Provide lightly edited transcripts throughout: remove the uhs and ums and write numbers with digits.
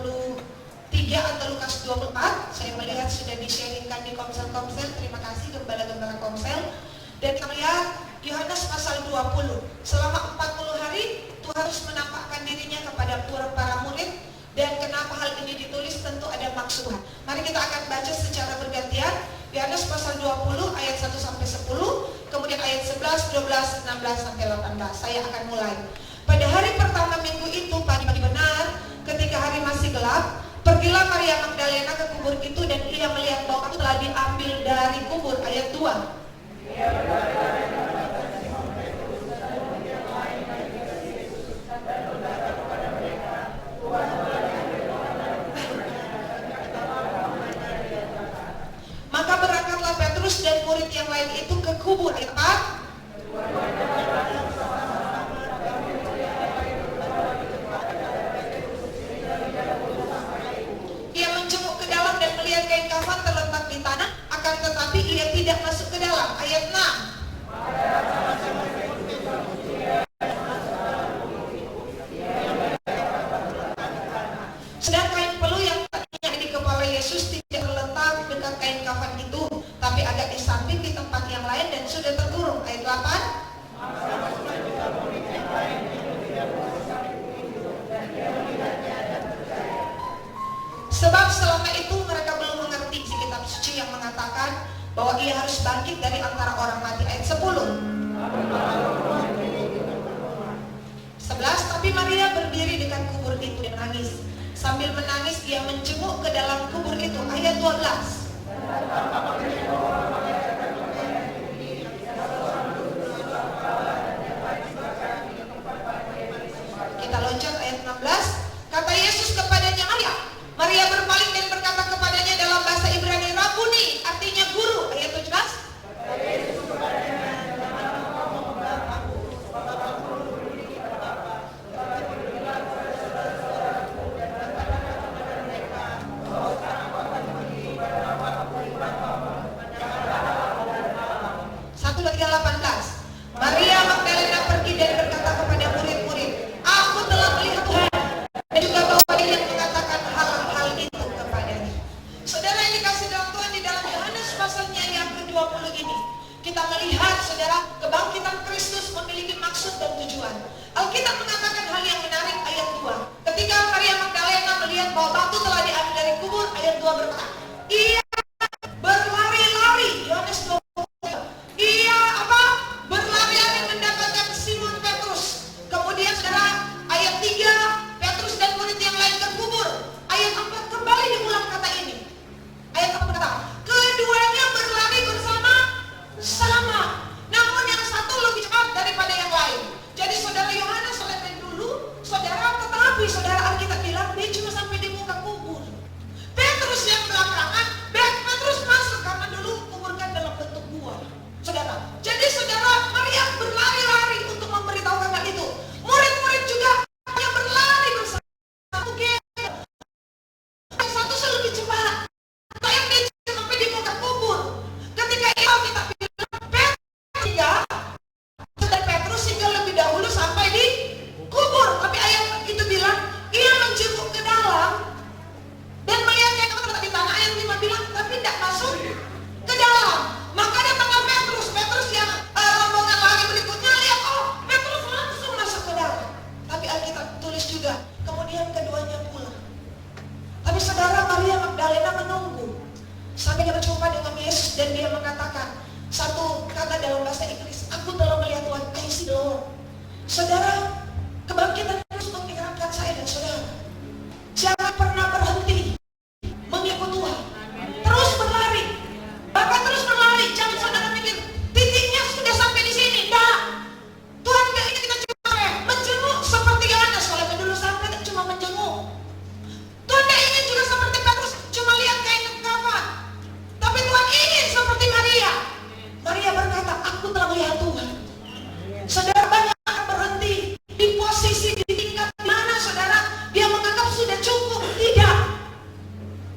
23 atau Lukas 24. Saya melihat sudah di-sharingkan di komsel-komsel. Terima kasih gembala-gembala komsel. Dan kita lihat Yohanes pasal 20. Selama 40 hari Tuhan harus menampakkan dirinya kepada para murid. Dan kenapa hal ini ditulis, tentu ada maksud Tuhan. Mari kita akan baca secara bergantian. Yohanes pasal 20 ayat 1 sampai 10, kemudian ayat 11, 12, 16 sampai 18. Saya akan mulai. Pada hari pertama minggu itu, pagi-pagi benar, ketika hari masih gelap, pergilah Maria Magdalena ke kubur itu dan ia melihat bahwa itu telah diambil dari kubur. Ayat 2. Maka berangkatlah Petrus dan murid yang lain itu ke kubur. Ayat 4. Ia menjenguk ke dalam dan melihat kain kafan terletak di tanah, akan tetapi ia tidak masuk ke dalam. Ayat 6. Sedang kain peluh yang tadinya di kepala Yesus tidak terletak dekat kain kafan itu, tapi agak di samping di tempat yang lain dan sudah terkurung. Ayat 8. Sebab selama itu mereka belum mengerti isi kitab suci yang mengatakan bahwa ia harus bangkit dari antara orang mati. Ayat 10. 11. Tapi Maria berdiri dekat kubur itu dan menangis. Sambil menangis ia menjenguk ke dalam kubur itu. Ayat 12. Kita loncat ayat 16. Kata Yesus kepadanya, Maria. Maria berpaling dan berkata kepadanya dalam bahasa Ibrani, Rabuni, artinya guru. Ayat 17. Maria Magdalena pergi dan berkata kepada murid-murid, aku telah melihat Tuhan, dan juga bahwa dia mengatakan hal-hal itu kepadanya. Saudara yang dikasih dalam Tuhan, di dalam Yohanes pasalnya yang ke-20 ini, kita melihat saudara kebangkitan Kristus memiliki maksud dan tujuan. Alkitab mengatakan hal yang menarik. Ayat 2, ketika Maria Magdalena melihat bahwa batu telah diambil dari kubur, ayat 2 berkata, ia berlari-lari. Yohanes 20. Ia berlari-lari mendapatkan Simon Petrus. Kemudian saudara, ayat 3, Petrus dan murid yang lain terkubur. Ayat 4 kembali diulang kata ini. Ayat 4 berkata, keduanya berlari bersama-sama, namun yang satu lebih cepat daripada yang lain. Jadi saudara, Yohanes selesai dulu, saudara, tetapi saudara, Alkitab bilang dia cuma sampai di muka kubur. Petrus yang belakangan, Petrus masuk karena dulu kuburkan dalam bentuk gua. Saudara, jadi saudara, Maria berlari-lari untuk memberitahukan hal itu. Murid-murid juga yang berlari bersama. Mungkin yang satu lebih cepat, atau yang dia sampai di muka kubur. Ketika itu kita bilang Petrus sehingga lebih dahulu sampai di kubur. Tapi ayat itu bilang ia menjenguk ke dalam dan melihat kain kafan terletak di tanah. Ayat 5 bilang tapi tidak masuk ke dalam. Maka datanglah Petrus yang rombongan lari berikutnya lihat, oh Petrus langsung masuk ke dalam. Tapi Alkitab tulis juga kemudian keduanya pulang. Tapi saudara, Maria Magdalena menunggu sampai dia berjumpa dengan Yesus dan dia mengatakan satu kata dalam bahasa Inggris, aku telah melihat Tuhan. I see the Lord. Saudara, kebangkitan Kristus mengingatkan saya dan saudara, jangan pernah berhenti mengikut Tuhan. Terus berlari. Bahkan terus berlari. Jangan saudara pikir titiknya sudah sampai di sini. Tidak. Tuhan tidak ingin kita cuma menjenguk seperti Yohanes. Kalau dulu sampai cuma menjenguk. Tuhan tidak ingin juga seperti Petrus cuma lihat kain kafan. Tapi Tuhan ingin seperti Maria. Maria berkata, aku telah melihat Tuhan. Saudara, banyak akan berhenti di posisi di tingkat mana saudara dia menganggap sudah cukup. Tidak.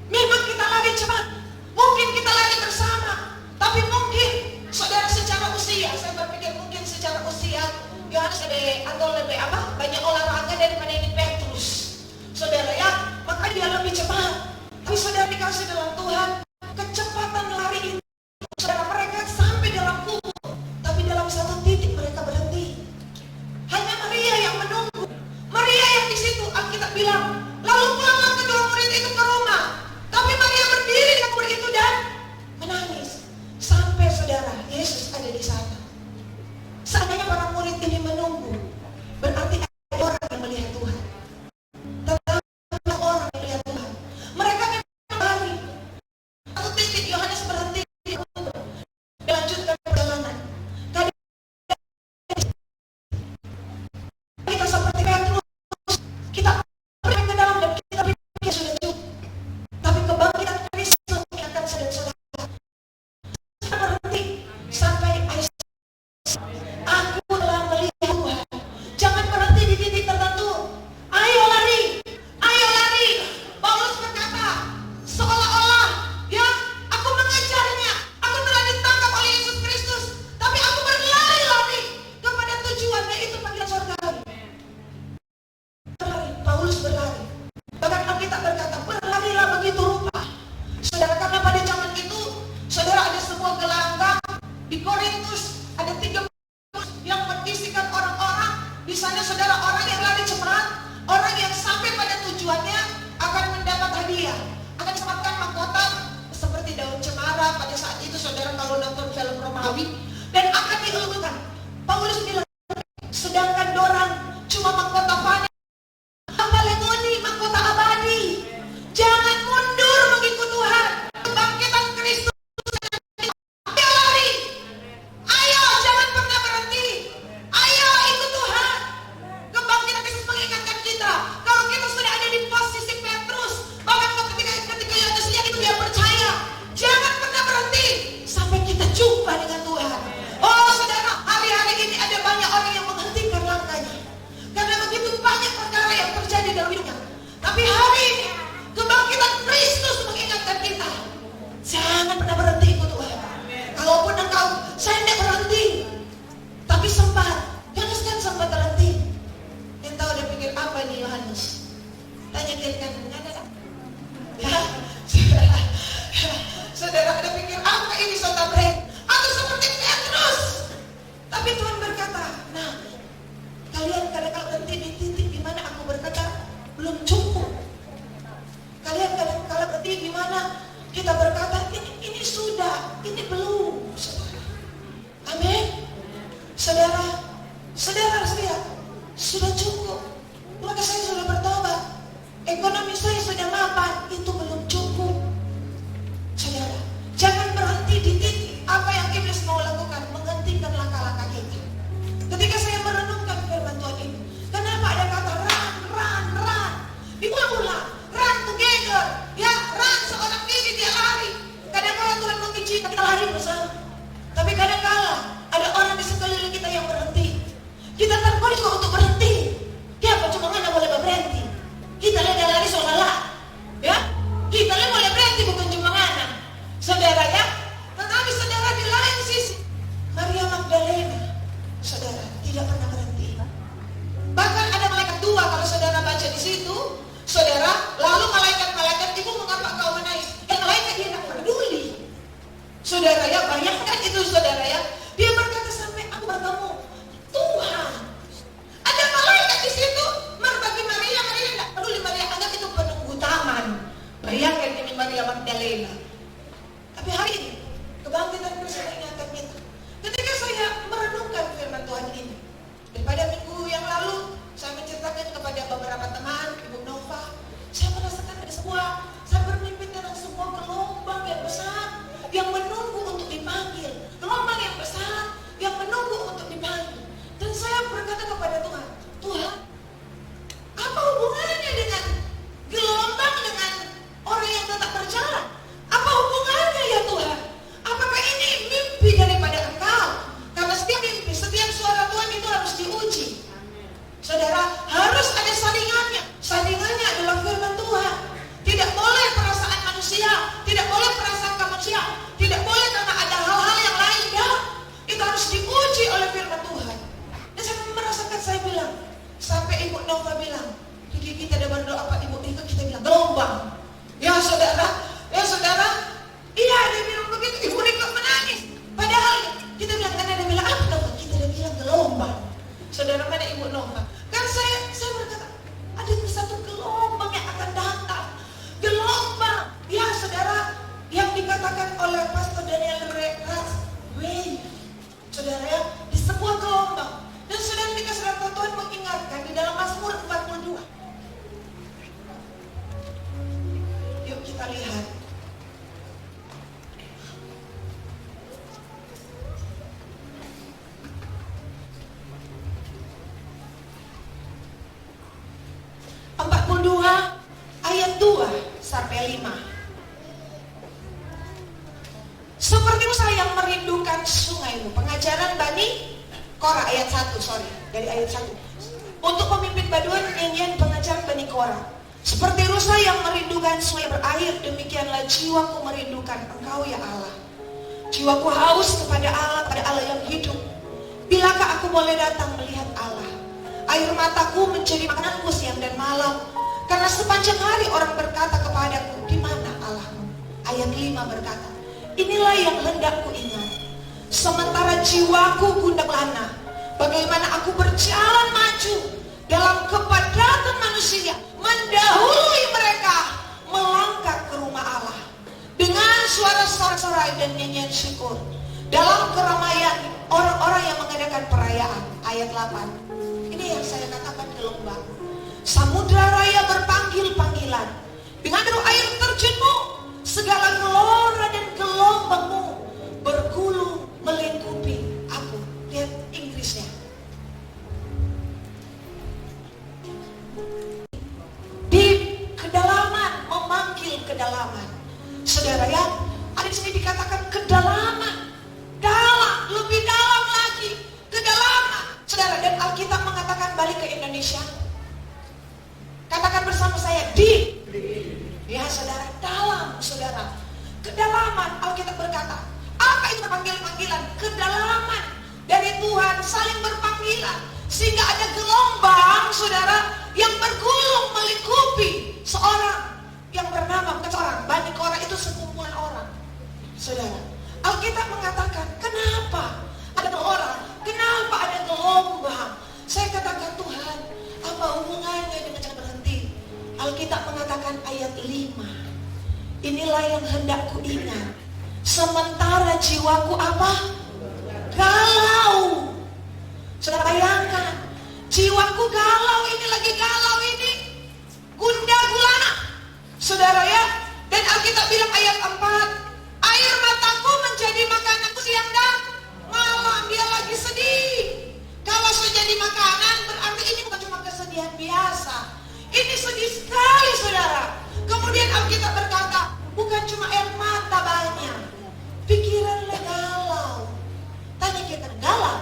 Memang kita lari cepat, mungkin kita lari bersama, tapi mungkin saudara secara usia, saya berpikir mungkin secara usia Yohanes lebih banyak olahraga daripada ini Petrus. Saudara ya, makanya bilang, lalu pulanglah kedua murid itu ke rumah. Tapi Maria berdiri dengan murid itu dan menangis. Sampai saudara, Yesus ada di sana. Seandainya para murid ini menunggu, berarti ada orang yang melihat Tuhan. Tetapi ada orang yang melihat Tuhan. Mereka memang lari. Satu titik Yohanes berhenti melanjutkan perjalanan. Kita seperti Petrus, kita pergi ke dalam dan kita pikir sudah cukup. Tapi kebangkitan Kristus mengingatkan saudara-saudara. Saya berhenti sampai aku telah melihat Tuhan. Jangan berhenti di titik tertentu. Ayo lari, ayo lari. Paulus berkata, seolah-olah ya aku mengejarnya, aku telah ditangkap oleh Yesus Kristus, tapi aku berlari-lari kepada tujuan, yaitu panggilan surgawi. Berlari, Paulus berlari. Bahkan Alkitab berkata, berlarilah begitu rupa. Saudara, karena pada zaman itu, saudara, ada sebuah gelanggang di Korintus, ada 3 yang berisikan orang-orang. Di sana saudara, orang yang lari cepat, orang yang sampai pada tujuannya akan mendapat hadiah, akan mendapatkan mahkota seperti daun cemara pada saat itu, saudara, kalau nonton film Romawi, dan akan dielulukan. Paulus bilang, sedangkan dorang cuma mahkota fana, apa lemoni mahkota abadi. Jangan mundur mengikut Tuhan. Kebangkitan Kristus. Ayo lari. Ayo, jangan pernah berhenti. Ayo ikut Tuhan. Kebangkitan Kristus mengingatkan kita, kalau kita sudah ada di posisi Petrus, bahkan ketika Yohanes lihat itu dia percaya. Jangan pernah berhenti sampai kita jumpa dengan Tuhan. Oh saudara, hari-hari ini ada banyak orang yang menghentikan langkahnya karena begitu banyak perkara yang terjadi dalam hidupnya. Tapi hari ini kebangkitan Kristus mengingatkan kita, jangan pernah berhenti ikut Tuhan. Kalaupun engkau, saya tidak berhenti, tapi sempat. Yohanes kan sempat berhenti. Yang tahu dia pikir apa nih Yohanes? Tanya kiri kanan, ada tak? Ya, saudara ada pikir apa ini saudara Brand? Atau seperti Petrus? Tapi Tuhan berkata, nah, kalian kadang-kadang berhenti di titik di mana aku berkata belum cukup. Kalian kadang-kadang berhenti di mana kita berkata ini sudah, ini belum, saudara. Amin. Saudara, sudah cukup. Maka saya sudah bertobat. Ekonomi saya sudah mapan, itu belum cukup. Saudara, jangan berhenti di titik apa yang iblis mau lakukan, menghentikan langkah-langkah kita. Ketika saya merenungkan firman Tuhan ini, kenapa ada kata run, diulang-ulang, run together, ya, run seorang diri dia lari. Kadang-kadang Tuhan mengizinkan kita lari bersama, tapi kadang-kadang ada orang di sekeliling kita yang berhenti. Kita tergoda untuk berhenti. Ya, apa cuma nggak boleh berhenti? Kita lihat lari soalnya, ya, kita lihat boleh berhenti bukan cuma ngana, saudara ya. Tetapi saudara di lain sisi, Maria Magdalena, saudara, tidak pernah berhenti. Bahkan ada malaikat 2 kalau saudara baca di situ, saudara. Lalu malaikat-malaikat, ibu mengapa kau menangis? Malaikat dia tidak peduli, saudara ya. Bayangkan itu saudara ya. Dia berkata sampai aku bertemu Tuhan. Ada malaikat di situ. Bagi Maria tidak peduli. Maria anggap itu penunggu taman. Bayangkan ini Maria Magdalena. Tapi hari ini kebangkitan Kristus mengingatkan kita. Ketika saya merenungkan firman Tuhan ini, dan pada minggu yang lalu saya menceritakan kepada beberapa teman, Ibu Nova, saya merasakan ada saya bermimpi tentang sebuah gelombang yang besar yang menunggu untuk dipanggil, gelombang yang besar yang menunggu untuk dipanggil. Dan saya berkata kepada Tuhan, Tuhan, apa hubungannya dengan gelombang dengan orang yang tetap berjalan? Apa hubungannya ya Tuhan? Apakah ini mimpi daripada Engkau? Karena setiap mimpi, setiap suara Tuhan itu harus diuji. Saudara, harus ada salingannya. Salingannya adalah firman Tuhan. Tidak boleh perasaan manusia, tidak boleh perasaan manusia, tidak boleh karena ada hal-hal yang lain. Ya, itu harus diuji oleh firman Tuhan. Dan saya merasakan, saya bilang, sampai Ibu Nova bilang, Riki, kita ada berdoa Pak Ibu, itu kita bilang gelombang. Ya saudara, iya dia bilang begitu, Ibu Riki menangis. Padahal kita bilang, karena dia bilang apa Nova? Kita dia bilang gelombang. Saudara, mana Ibu Nova? Kan saya berkata, ada satu gelombang ayat 2 sampai 5. Seperti Musa yang merindukan sungaimu. Pengajaran Bani Korah ayat 1, dari ayat 1. Untuk pemimpin baduan nyanyian pengajaran Bani Korah. Seperti rusa yang merindukan sungai berair, demikianlah jiwaku merindukan Engkau ya Allah. Jiwaku haus kepada Allah yang hidup. Bilakah aku boleh datang melihat Allah? Air mataku menjadi makananku siang dan malam. Karena sepanjang hari orang berkata kepadaku, di mana Allahmu? Ayat 5 berkata, inilah yang hendak ku ingat. Sementara jiwaku gundah lana, bagaimana aku berjalan maju dalam kepadatan manusia, mendahului mereka melangkah ke rumah Allah dengan suara sorak-sorai dan nyanyian syukur dalam keramaian orang-orang yang mengadakan perayaan. Ayat 8. Ini yang saya katakan gelombang. Samudra raya berpanggil panggilan, dengan deru air terjunmu, segala gelora dan gelombangmu bergulung melingkupi aku. Lihat Inggrisnya. Di kedalaman, memanggil kedalaman. Saudara ya, ada di sini dikatakan kedalaman, dalam, lebih dalam lagi, kedalaman. Saudara, dan Alkitab mengatakan balik ke Indonesia. Katakan bersama saya, di. Ya saudara, dalam saudara. Kedalaman, Alkitab berkata. Apa itu panggilan-panggilan? Kedalaman dari Tuhan saling berpanggilan. Sehingga ada gelombang saudara yang bergulung melingkupi seorang yang bernama, bukan seorang, Bani Korah itu sekumpulan orang. Saudara, Alkitab mengatakan, kenapa ada orang? Kenapa ada gelombang? Saya katakan, Tuhan, apa hubungannya dengan jangan berhenti? Alkitab mengatakan ayat 5. Inilah yang hendak ku ingat. Sementara jiwaku apa? Galau. Saudara bayangkan, jiwaku galau, ini lagi galau ini. Gundah gulana. Saudara ya, dan Alkitab bilang ayat 4, air mataku menjadi makananku siang dan malam. Dia lagi sedih. Kalau sudah jadi makanan berarti ini bukan cuma kesedihan biasa. Ini sedih sekali saudara. Kemudian Alkitab berkata, bukan cuma air mata banyak, pikirannya galau. Tanya kita, galau?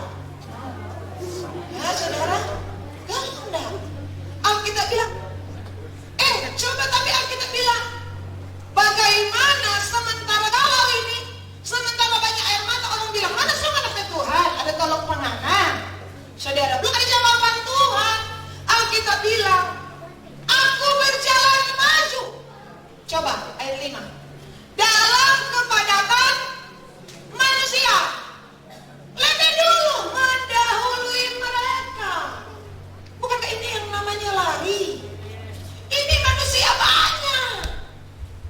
Ya saudara, galau enggak? Alkitab bilang, coba tapi Alkitab bilang, bagaimana sementara galau ini, sementara banyak air mata, orang bilang, mana sih anaknya Tuhan? Ada tolong penangan. Saudara, belum ada jawaban Tuhan. Alkitab bilang, aku berjalan maju. Coba ayat 5. Dalam kepadatan manusia. Lebih dulu mendahului mereka. Bukankah ini yang namanya lari? Ini manusia banyak.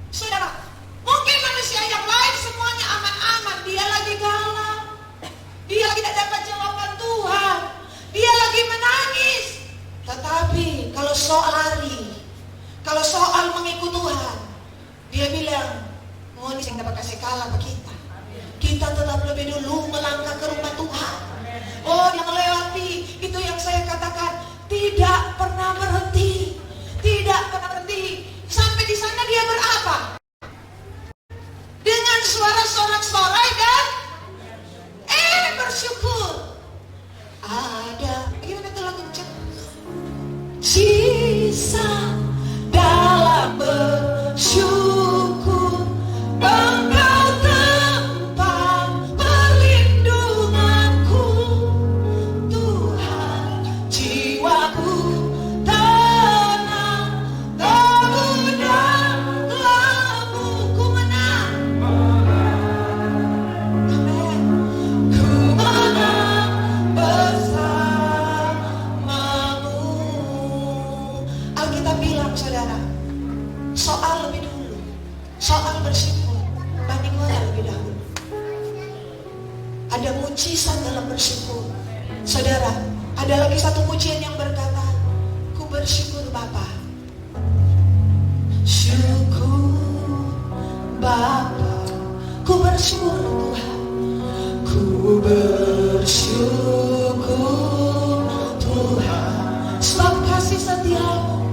Saudara, mungkin manusia yang lain semuanya aman-aman. Dia lagi galau. Dia lagi tidak dapat jawaban Tuhan. Dia lagi menangis. Tetapi kalau soal lari, kalau soal mengikut Tuhan, dia bilang, oh ini yang dapat kasih kalah ke kita. Kita tetap lebih dulu melangkah ke rumah Tuhan. Oh yang melewati, itu yang saya katakan, tidak pernah berhenti. Tidak pernah berhenti. Sampai di sana dia berapa? Dengan suara sorak-sorai dan bersyukur. Ada, gimana tuh lagu sisa dalam bersyukur, Engkau tempat perlindunganku, Tuhan jiwaku tenang, tergudang lamu, ku menang, amen, ku menang bersamamu. Alkitab bilang saudara, soal lebih dulu, soal bersyukur, Bani Korah lebih dahulu. Ada mujizat dalam bersyukur. Saudara, ada lagi satu pujian yang berkata, ku bersyukur Bapa. Syukur Bapa, ku bersyukur Tuhan. Ku bersyukur Tuhan, sebab kasih setiamu,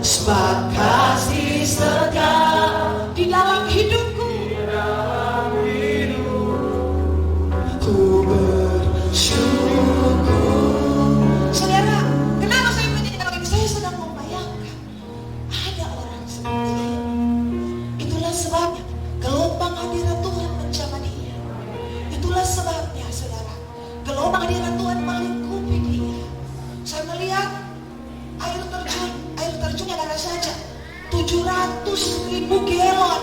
sebab kasih setia di dalam hidupku. Ku bersyukur. Saudara, kenapa saya menyanyikan ini? Saya sedang membayangkan ada orang seperti ini. Itulah sebabnya gelombang hadirat Tuhan menjamah dia. Itulah sebabnya saudara, gelombang hadirat Tuhan melingkupi dia. Saya melihat air terjunnya karena saja 700.000 galon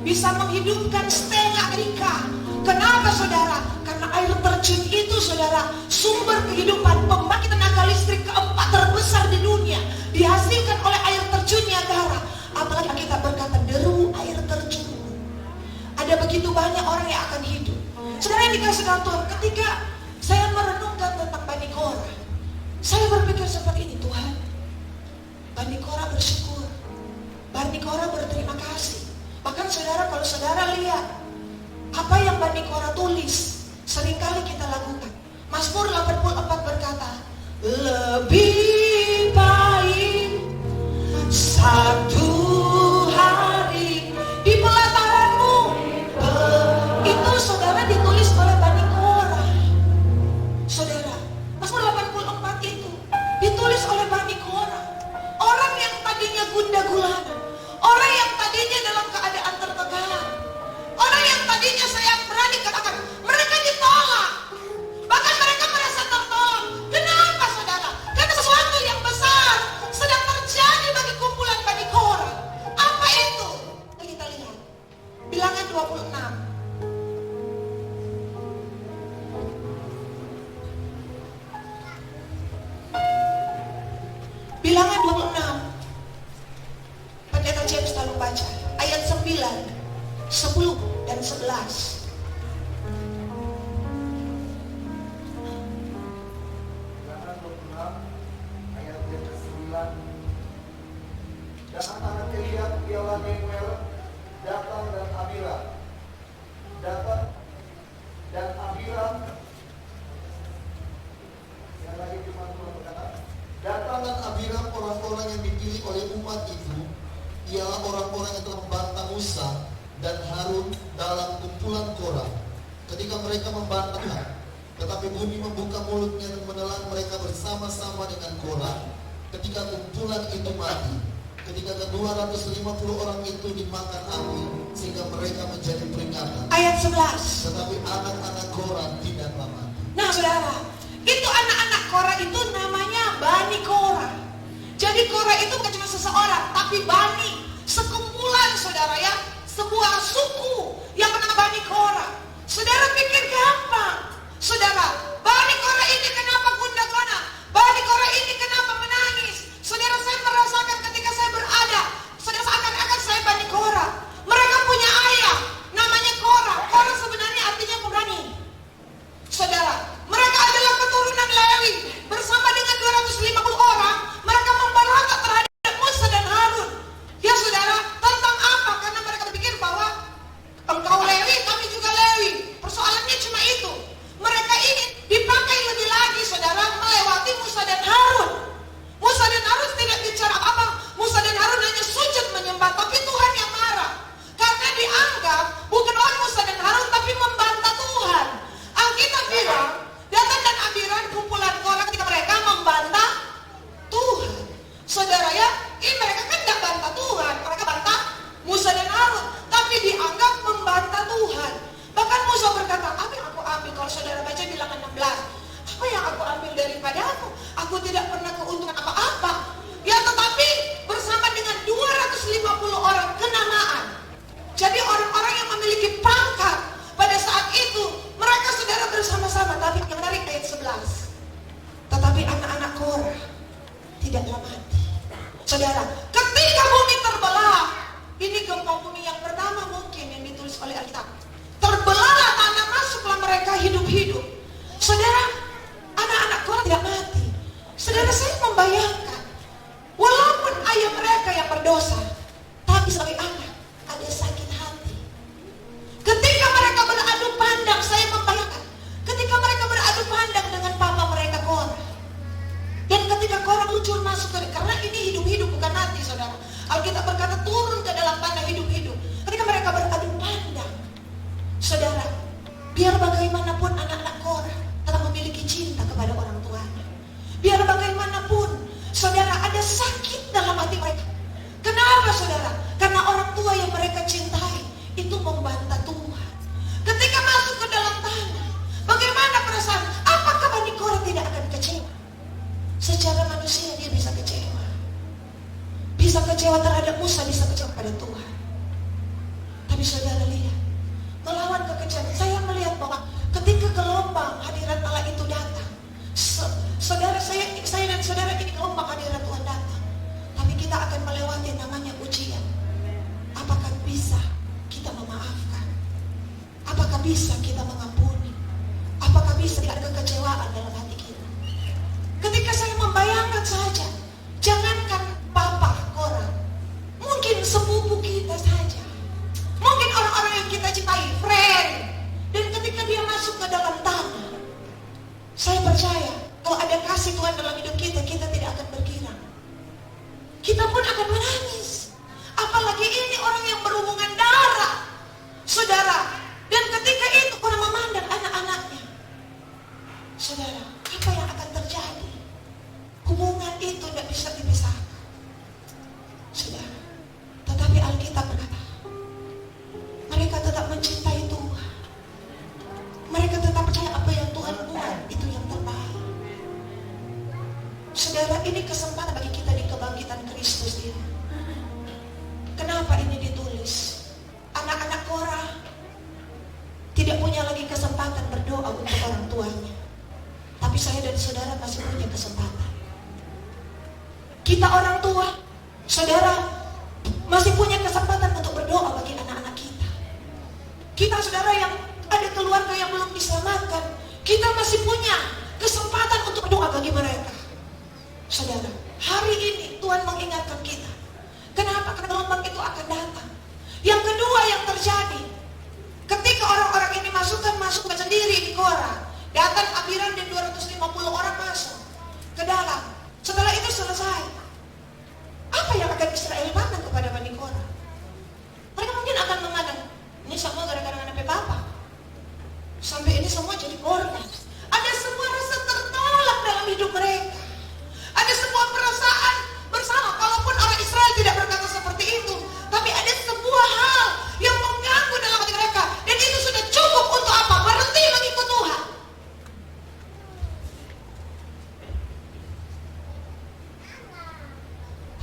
bisa menghidupkan setengah Amerika. Kenapa saudara? Karena air terjun itu saudara, sumber kehidupan, pembangkit tenaga listrik keempat terbesar di dunia, dihasilkan oleh air terjun Niagara. Apalagi kita berkata deru air terjun, ada begitu banyak orang yang akan hidup. Saudara yang dikasih Tuhan, ketika saya merenungkan tentang Bani Korah, saya berpikir seperti ini, Tuhan, Bani Korah bersyukur, Bani Korah berterima kasih. Bahkan saudara, kalau saudara lihat apa yang Bani Korah tulis, seringkali kita lakukan. Mazmur 84 berkata, lebih baik satu hari di pelataranmu. Itu saudara ditulis oleh Bani Korah. Saudara, Mazmur 84 itu ditulis oleh Bani Korah. Orang yang tadinya gundah gulana, orang yang tadinya dalam keadaan tertekan, orang yang tadinya saya berani katakan mereka ditolak, bahkan mereka merasa tertolak. Kenapa saudara? Karena sesuatu yang besar sedang terjadi bagi kumpulan Bani Korah. Apa itu? Kita lihat Bilangan 26. Bilangan 26. Pendeta James selalu baca ayat 9, 10 dan 11. Bilangan 26 ayat yang ke-9. Dan anak Eliab ialah Nemuel, Datan dan Abiram. Datan dan Abiram. Yang lagi firman Tuhan berkata, Datan dan Abiram orang-orang yang dipilih oleh umat itu ialah orang-orang yang telah membantah Musa dan Harun dalam kumpulan Korah ketika mereka membantah Tuhan. Tetapi bumi membuka mulutnya dan menelan mereka bersama-sama dengan Korah ketika kumpulan itu mati. Ketika ke-250 orang itu dimakan api sehingga mereka menjadi peringatan. Ayat 11. Tetapi anak-anak Korah tidaklah mati. Nah saudara, itu anak-anak Korah itu namanya Bani Korah. Jadi Korah itu bukan cuma seseorang, tapi Bani, sekumpulan saudara ya, sebuah suku yang bernama Bani Korah. Saudara pikir gampang? Saudara, Bani Korah ini kenapa gundah gulana? Bani Korah ini kenapa menangis? Saudara, saya merasakan ketika saya berada, saudara, seakan-akan saya Bani Korah. Mereka punya ayah, namanya Korah. Korah sebenarnya artinya pemberani. Saudara, mereka adalah keturunan Lewi. Bersama dengan 250 orang, mereka memberontak terhadap Musa dan Harun. Ya saudara, tentang apa? Karena mereka berpikir bahwa engkau Lewi, kami juga Lewi. Persoalannya cuma itu. Mereka ingin dipakai lebih lagi saudara, melewati Musa dan Harun. Musa dan Harun tidak bicara apa-apa. Musa dan Harun hanya sujud menyembah, tapi Tuhan yang marah. Karena dianggap bukan oleh Musa dan Harun, tapi membantah Tuhan. Alkitab bilang, Datan dan Abiram kumpulan Korah ketika mereka membantah Tuhan. Saudara ya, ini mereka kan tidak bantah Tuhan, mereka bantah Musa dan Harun, tapi dianggap membantah Tuhan. Bahkan Musa berkata, apa yang aku ambil? Kalau saudara baca Bilangan 16, apa yang aku ambil daripadamu? Aku tidak pernah keuntungan apa-apa. Ya tetapi bersama dengan 250 orang kenamaan. Jadi orang-orang yang memiliki pangkat pada saat itu, mereka saudara bersama-sama. Tapi yang menarik ayat 11. Tetapi anak-anak Korah tidaklah mati. Saudara, ketika bumi terbelah, ini gempa bumi yang pertama mungkin yang ditulis oleh Alkitab. Terbelahlah tanah, masuklah mereka hidup-hidup. Saudara, anak-anak Korah tidak mati. Saudara, saya membayangkan, walaupun ayah mereka yang berdosa, tapi sebagai anak ada sakit hati. Ketika mereka beradu pandang, saya membayangkan, ketika mereka beradu pandang dengan papa mereka Korah, dan ketika Korah luncur masuk ke, karena ini hidup-hidup bukan mati saudara. Alkitab berkata turun ke dalam tanah hidup-hidup. Ketika mereka beradu pandang, saudara, biar bagaimanapun anak-anak Korah telah memiliki cinta kepada orang tuanya. Biar bagaimanapun, saudara, ada sakit dalam hati mereka. Kenapa, saudara? Karena orang tua yang mereka cintai itu membantah Tuhan. Ketika masuk ke dalam tanah, bagaimana perasaan? Apakah Bani Korah tidak akan kecewa? Secara manusia dia bisa kecewa. Bisa kecewa terhadap Musa, bisa kecewa pada Tuhan. Tapi saudara lihat, melawan kekecewaan, saya melihat bahwa ketika gelombang hadirat Allah itu datang, saudara, saya dan saudara ini gelombang hadirat Tuhan datang, tapi kita akan melewati namanya ujian. Apakah bisa kita memaafkan? Apakah bisa kita mengampuni? Apakah bisa tidak ada kekecewaan dalam hati kita? Ketika saya membayangkan saja, jangankan Bapak Korah, mungkin sepupu kita saja, mungkin orang-orang yang kita cintai, friend, dan ketika dia masuk ke dalam tanah, saya percaya kalau ada kasih Tuhan dalam hidup kita, kita tidak akan berkirang. Kita pun akan menangis. Apalagi ini orang yang berhubungan darah, saudara. Dan ketika itu orang memandang anak-anaknya, saudara, apa yang akan terjadi? Hubungan itu tidak bisa dipisahkan, saudara. Tetapi Alkitab berkata, mereka tetap mencintai Tuhan. Mereka tetap percaya apa yang Tuhan buat itu yang terbaik. Saudara, ini kesempatan bagi kita di kebangkitan Kristus ini. Kenapa ini ditulis? Anak-anak Korah tidak punya lagi kesempatan berdoa untuk orang tuanya. Tapi saya dan saudara masih punya kesempatan. Kita orang tua, saudara, masih punya kesempatan untuk berdoa bagi anak-anak kita. Kita, saudara, yang ada keluarga yang belum diselamatkan, kita masih punya kesempatan untuk berdoa bagi mereka. Saudara, hari ini Tuhan mengingatkan kita. Kenapa? Karena gelombang itu akan datang. Yang kedua yang terjadi, ketika orang-orang ini masukkan sendiri di Korah, datang Abiram dan 250 orang masuk ke dalam. Setelah itu selesai, apa yang akan Israel pandang kepada Bani Korah? Mereka mungkin akan memandang, ini semua gara-gara anak Papa. Sampai ini semua jadi korban. Ada sebuah rasa tertolak dalam hidup mereka. Ada sebuah perasaan bersama, kalaupun orang Israel tidak berkata seperti itu, tapi ada sebuah hal yang mengganggu dalam hati mereka, dan itu sudah cukup untuk apa? Berhenti mengikut Tuhan.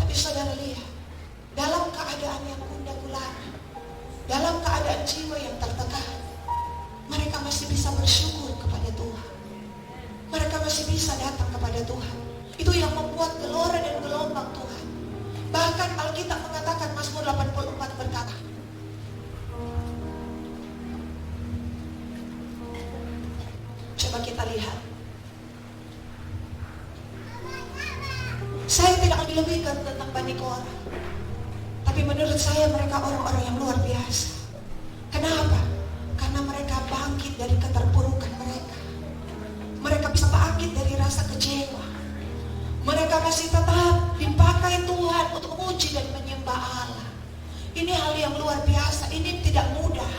Tapi saudara lihat, dalam keadaan yang gundah gulana, dalam keadaan jiwa yang tertekan, mereka masih bisa bersyukur kepada Tuhan. Mereka masih bisa datang kepada Tuhan. Itu yang membuat gelora dan gelombang Tuhan. Bahkan Alkitab mengatakan, Mazmur 84 berkata, coba kita lihat. Saya tidak lebih-lebihkan tentang Bani Korah, tapi menurut saya mereka orang-orang yang luar biasa. Kenapa? Karena mereka bangkit dari keterpurukan mereka. Mereka bisa bangkit dari rasa kecewa. Mereka masih tetap dipakai Tuhan untuk memuji dan menyembah Allah. Ini hal yang luar biasa. Ini tidak mudah.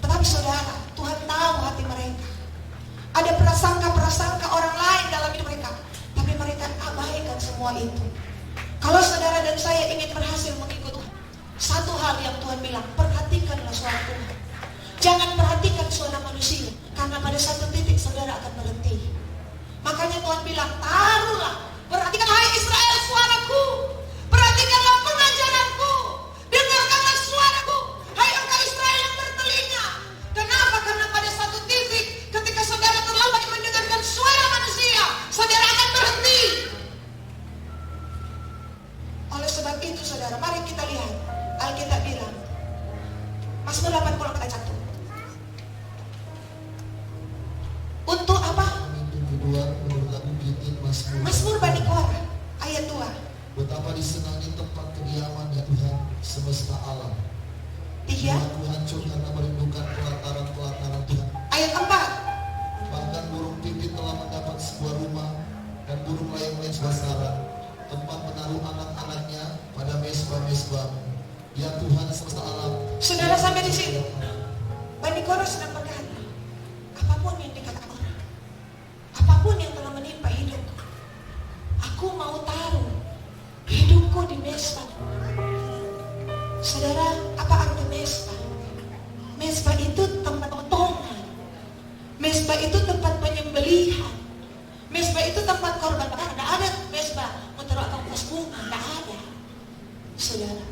Tetapi saudara, Tuhan tahu hati mereka. Ada prasangka-prasangka orang lain dalam hidup mereka, tapi mereka abaikan semua itu. Kalau saudara dan saya ingin berhasil mengikut Tuhan, satu hal yang Tuhan bilang, perhatikanlah suara Tuhan. Jangan perhatikan suara manusia, karena pada satu titik saudara akan berhenti. Makanya Tuhan bilang, taruhlah, perhatikan hai Israel suaraku, perhatikanlah pengajaranku, dengarkanlah suaraku, hai engkau Israel yang bertelinga. Kenapa? Karena pada satu titik, ketika saudara terlalu banyak mendengarkan suara manusia, saudara akan berhenti. Oleh sebab itu saudara, mari kita lihat Alkitab bilang, Mazmur 84 ayat 1. Untuk apa? Kedua, menurut lagu bikin Mazmur Bani Korah ayat 2. Betapa disenangi tempat kediaman ya Tuhan semesta alam. 3. Jiwaku hancur karena merindukan pelataran-pelataran Tuhan. Ayat 4. Bahkan burung pipit telah mendapat sebuah rumah, dan burung layang-layang sebuah sarang. tempat menaruh anak-anaknya pada mesbah-mesbahmu. Ya Tuhan semesta alam. Saudara sampai di sini. Bani Korah sedang berkata, apapun yang dikatakan orang, apapun yang telah menimpa hidupku, aku mau taruh hidupku di mesbah. Saudara, apa arti mesbah? Mesbah itu tempat potongan. Mesbah itu tempat penyembelihan. Mesbah itu tempat korban bakar. Tidak ada mesbah untuk akan pas bunga, tidak ada. Saudara,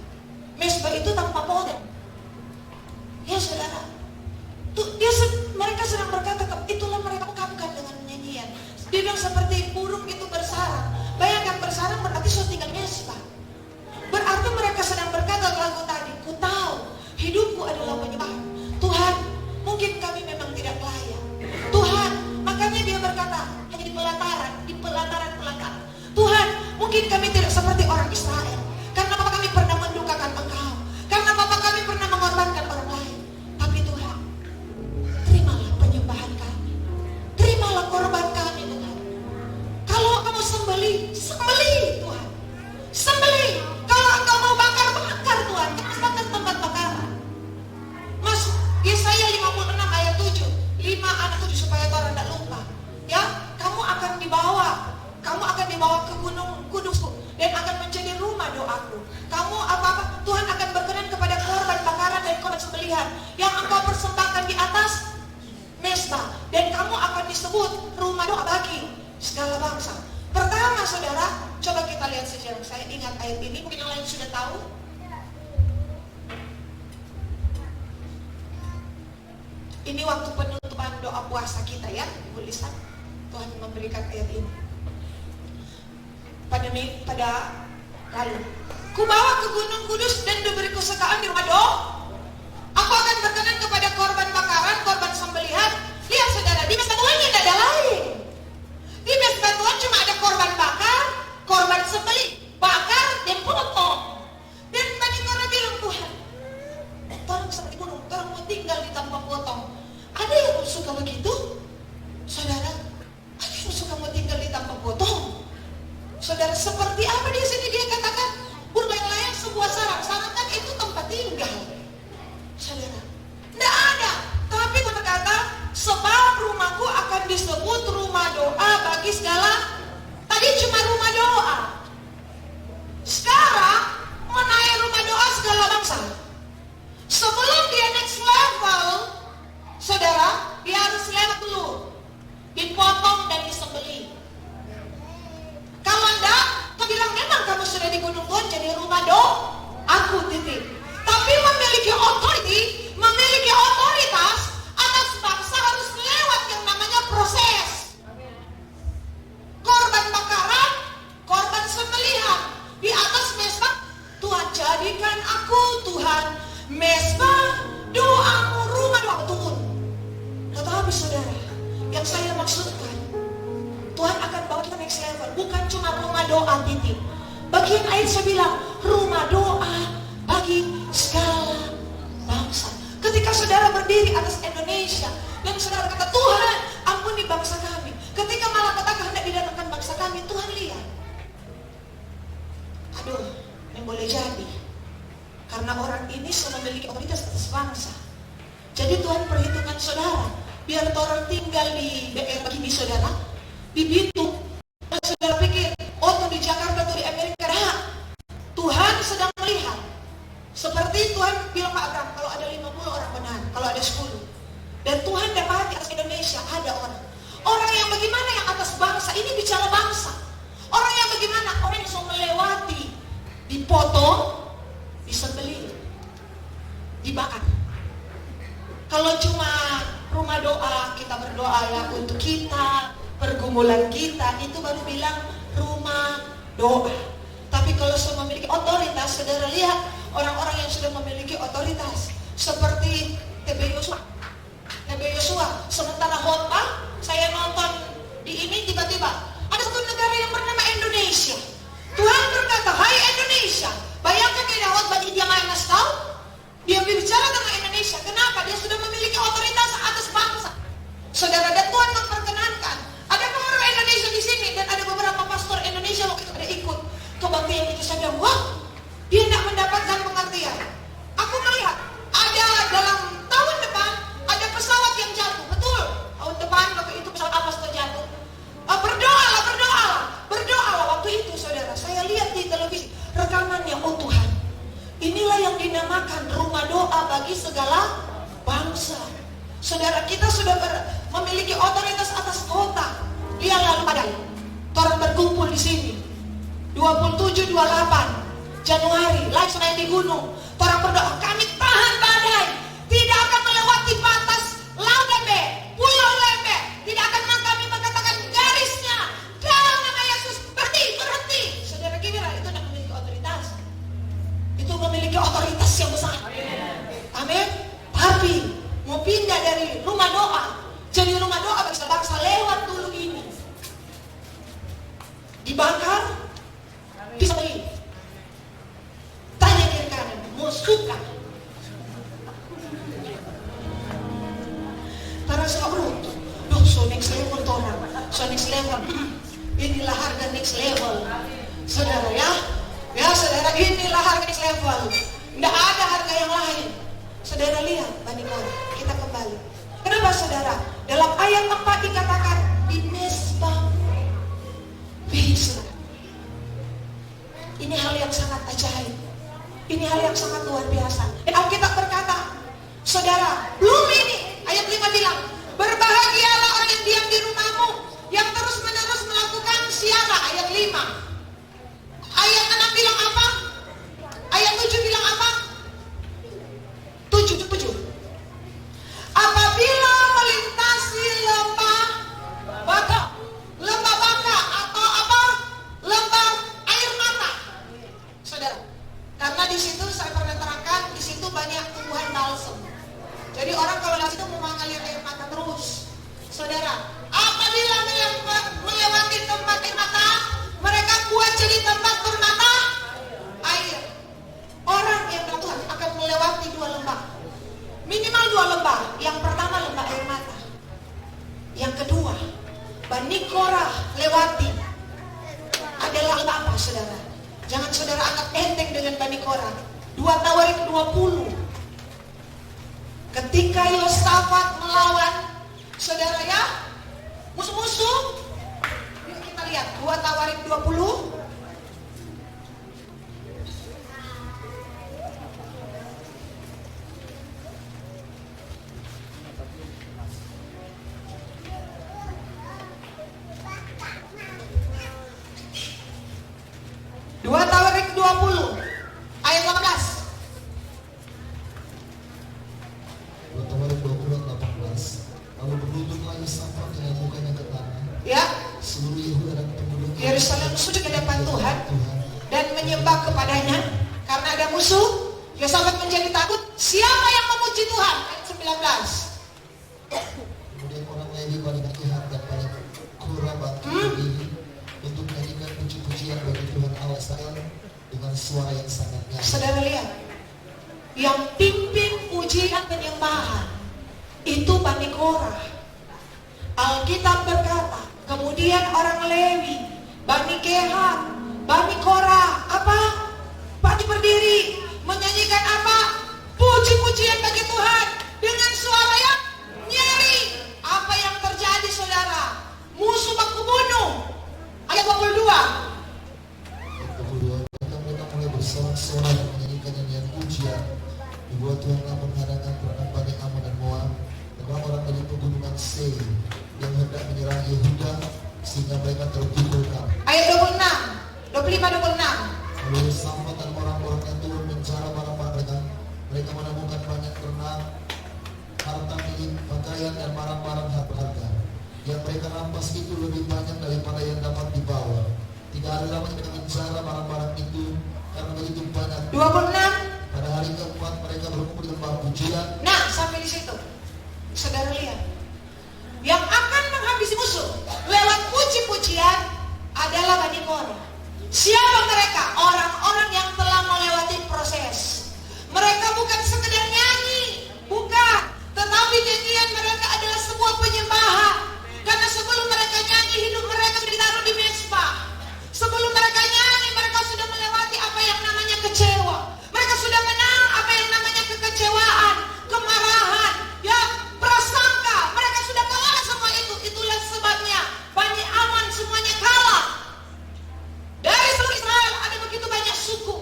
mesbah itu tanpa pohon. Ya saudara, mereka sedang berkata, itulah mereka ungkapkan dengan nyanyian. Dia bilang seperti burung itu bersarang. Bayangkan bersarang berarti sudah tinggal mesbah. Berarti mereka sedang berkata lagu tadi, ku tahu hidupku adalah penyembahan. Tuhan, mungkin kami memang tidak layak. Tuhan, makanya dia berkata hanya di pelataran. Tuhan, mungkin kami tidak seperti orang Israel. Karena Bapa kami pernah mendukakan Engkau. Karena Bapa kami pernah mengorbankan orang lain. Tapi Tuhan, terimalah penyembahan kami. Terimalah korban kami Tuhan. Kalau kamu sembelih Tuhan. Sembelih. Kalau Engkau mau bakar Tuhan. Bakar tempat bakaran. Mas, Yesaya 56 ayat 7. 5 anak 7 supaya orang tidak lupa. Ya, kamu akan dibawa ke gunung kudusku dan akan menjadi rumah doaku. Kamu apa-apa, Tuhan akan berkenan kepada korban bakaran dan korban sembelihan yang engkau persembahkan di atas mesbah, dan kamu akan disebut rumah doa bagi segala bangsa. Pertama saudara, coba kita lihat sejarah. Saya ingat ayat ini, mungkin yang lain sudah tahu. Ini waktu penutupan doa puasa kita ya, Ibu Lisa. Tuhan memberikan ayat ini pada lalu. Ku bawa ke gunung kudus dan diberi kesukaan di rumah doa. Aku akan berkenan kepada korban bakaran, korban sembelihan. Lihat saudara, di mesbah Tuhan tidak ada lain. Di mesbah Tuhan cuma ada korban bakar, korban sembelih, bakar dan potong. Dan Bani Korah bilang, Tuhan, tolong seperti gunung, tolong mau tinggal di tanpa potong. Ada yang suka begitu? Saudara, ada yang suka mau tinggal di tanpa potong? Saudara, seperti apa di sini dia katakan? Berlayang sebuah sarang. Sarang kan itu tempat tinggal. Saudara, tidak ada. Tapi berkata, sebab rumahku akan disebut rumah doa bagi segala. Tadi cuma rumah doa. Sekarang menaik rumah doa segala bangsa. Sebelum dia next level, saudara, dia harus lewat dulu, dipotong dan disembelih. Kalau enggak, kau bilang memang kamu sudah di gunung Tuhan jadi rumah doa, aku titik. Tapi memiliki otoritas atas bangsa harus lewat yang namanya proses. Korban bakaran, korban sembelihan di atas mesbah. Tuhan jadikan aku Tuhan mesbah doamu, rumah doa turun. Tetapi saudara, yang saya maksudkan, Tuhan akan bawa kita next level. Bukan cuma rumah doa titik. Bagian ayat saya bilang, rumah doa bagi segala bangsa. Ketika saudara berdiri atas Indonesia dan saudara kata, Tuhan ampuni bangsa kami. Ketika malapetaka hendak didatangkan bangsa kami, Tuhan lihat, aduh, ini boleh jadi karena orang ini sudah memiliki otoritas atas bangsa. Jadi Tuhan perhitungkan saudara, biar orang tinggal di daerah begini saudara, di Bitung, saudara pikir, oh tuh di Jakarta, tuh di Amerika, nah, Tuhan sedang melihat. Seperti Tuhan bilang Pak Abraham, kalau ada 50 orang benar, kalau ada 10. Dan Tuhan dapat di atas Indonesia ada orang. Orang yang bagaimana yang atas bangsa, ini bicara bangsa. Orang yang bagaimana, orang yang sudah melewati, dipotong, disembelih, dibakar. Kalau cuma rumah doa, kita berdoa ya untuk kita, pergumulan kita, itu baru bilang rumah doa. Tapi kalau sudah memiliki otoritas, saudara lihat orang-orang yang sudah memiliki otoritas seperti TB Yosua. Sementara khotbah, saya nonton di ini, tiba-tiba ada satu negara yang bernama Indonesia. Tuhan berkata, hai Indonesia, bayangkan dia khotbah di Jamaah Naskau, dia berbicara tentang Indonesia. Kenapa? Dia sudah memiliki otoritas atas bangsa. Saudara, dan Tuhan memperkenankan. Ada orang Indonesia di sini dan ada beberapa pastor Indonesia waktu itu ada ikut. dinamakan rumah doa bagi segala bangsa. Saudara, kita sudah memiliki otoritas atas kota. Lihat lalu padai. Orang berkumpul di sini. 27, 28 Januari, live sungai di gunung. Orang berdoa, kami tahan badai. Tidak akan melewati batas Laut Lembe, Pulau Lembe. Tidak akan kami mengatakan garisnya. Dalam nama Yesus, berhenti. Saudara kira itu tidak memiliki otoritas. Itu memiliki otoritas yang besar. Amin. Tapi mau pindah dari rumah doa jadi rumah doa bagi bangsa lewat dulu ini. Dibakar, bisa beli. Tanya kiri kanan, mau suka. Karena selalu, so next level orang, so next level. Inilah harga next level, saudara ya saudara, inilah harga next level. Tidak ada harga yang lain. Saudara lihat, Bani Korah, kita kembali. Kenapa saudara? Dalam ayat 4 dikatakan di mesbah. Ini hal yang sangat ajaib. Ini hal yang sangat luar biasa. Dan Alkitab berkata, saudara, belum ini. Ayat 5 bilang, berbahagialah orang yang diam di rumahmu, yang terus-menerus melakukan siapa? Ayat 5. Ayat 6 bilang apa? Ayat 7 bilang apa? 7. Apabila melintasi lembah baka atau apa? Lembah air mata. Saudara, karena di situ saya pernah terangkan, di situ banyak tumbuhan balsam. Jadi orang kalau lewat situ mau mengalir air mata terus. Saudara, apabila melewati tempat air mata, mereka buat jadi tempat bermata air. Orang yang tahu Tuhan akan melewati 2 lembah. Minimal 2 lembah. Yang pertama lembah air mata. Yang kedua, Bani Korah lewati adalah lembah apa, saudara? Jangan saudara anggap enteng dengan Bani Korah. 2 Tawarik 20. Ketika Yosafat melawan, saudara ya, musuh-musuh. Yuk kita lihat 2 Tawarik 20. Tawarik 20 ayat 18. 2 Tawarik 20 ayat 18. Lalu berlututlah Yosafat dengan mukanya ke tanah. Ya. Seluruh Yehuda dan penduduk Yerusalem sujud di depan Tuhan dan menyembah kepadanya karena ada musuh. Yosafat menjadi takut. Siapa yang memuji Tuhan? Ayat 19. Kemudian orang Lewi pada Kehat dan pada Korah bangkit berdiri untuk menyanyikan puji-pujian bagi Tuhan Allah Israel dengan suara yang sangat nyaring. Saudara lihat, yang pimpin pujian penyembahan itu Bani Korah. Alkitab berkata, kemudian orang Lewi, Bani Kehat, Bani Korah, apa? Bani berdiri menyanyikan apa? Puji-pujian bagi Tuhan dengan suara yang nyaring. Apa yang terjadi, saudara? Musuh baku bunuh. Ayat 22. Mereka mulai bersorak-sorai dan menyanyikan nyanyian pujian. Dibuat Tuhanlah penghadangan terhadap Bani Ammon dan Moab dan orang dari pegunungan Seir yang hendak menyerang Yehuda sehingga mereka terpukul kalah. Ayat 26, 25, 26. Lalu Yosafat dan orang-orang yang turun mencari barang-barang mereka. Mereka menemukan banyak ternak, harta milik, pakaian dan barang-barang berharga. Yang mereka rampas itu lebih banyak daripada yang dapat dibawa. Tidak ada lama mereka mencari barang-barang itu karena begitu banyak. 26. Pada hari keempat mereka berkumpul di lembah pujian. Nah, sampai di situ, saudara lihat, yang akan menghabisi musuh lewat puji-pujian adalah Bani Korah. Siapa mereka? Orang-orang yang telah melewati proses. Mereka bukan sekedar nyanyi, bukan, tetapi nyanyian mereka adalah sebuah penyembahan. Karena sebelum mereka nyanyi, hidup mereka sudah ditaruh di mezbah. Sebelum mereka nyanyi, mereka sudah melewati apa yang namanya kecewa. Mereka sudah menang apa yang namanya kekecewaan, kemarahan, ya, prasangka. Mereka sudah kalah semua itu. Itulah sebabnya Bani Ammon semuanya kalah. Dari seluruh Israel ada begitu banyak suku.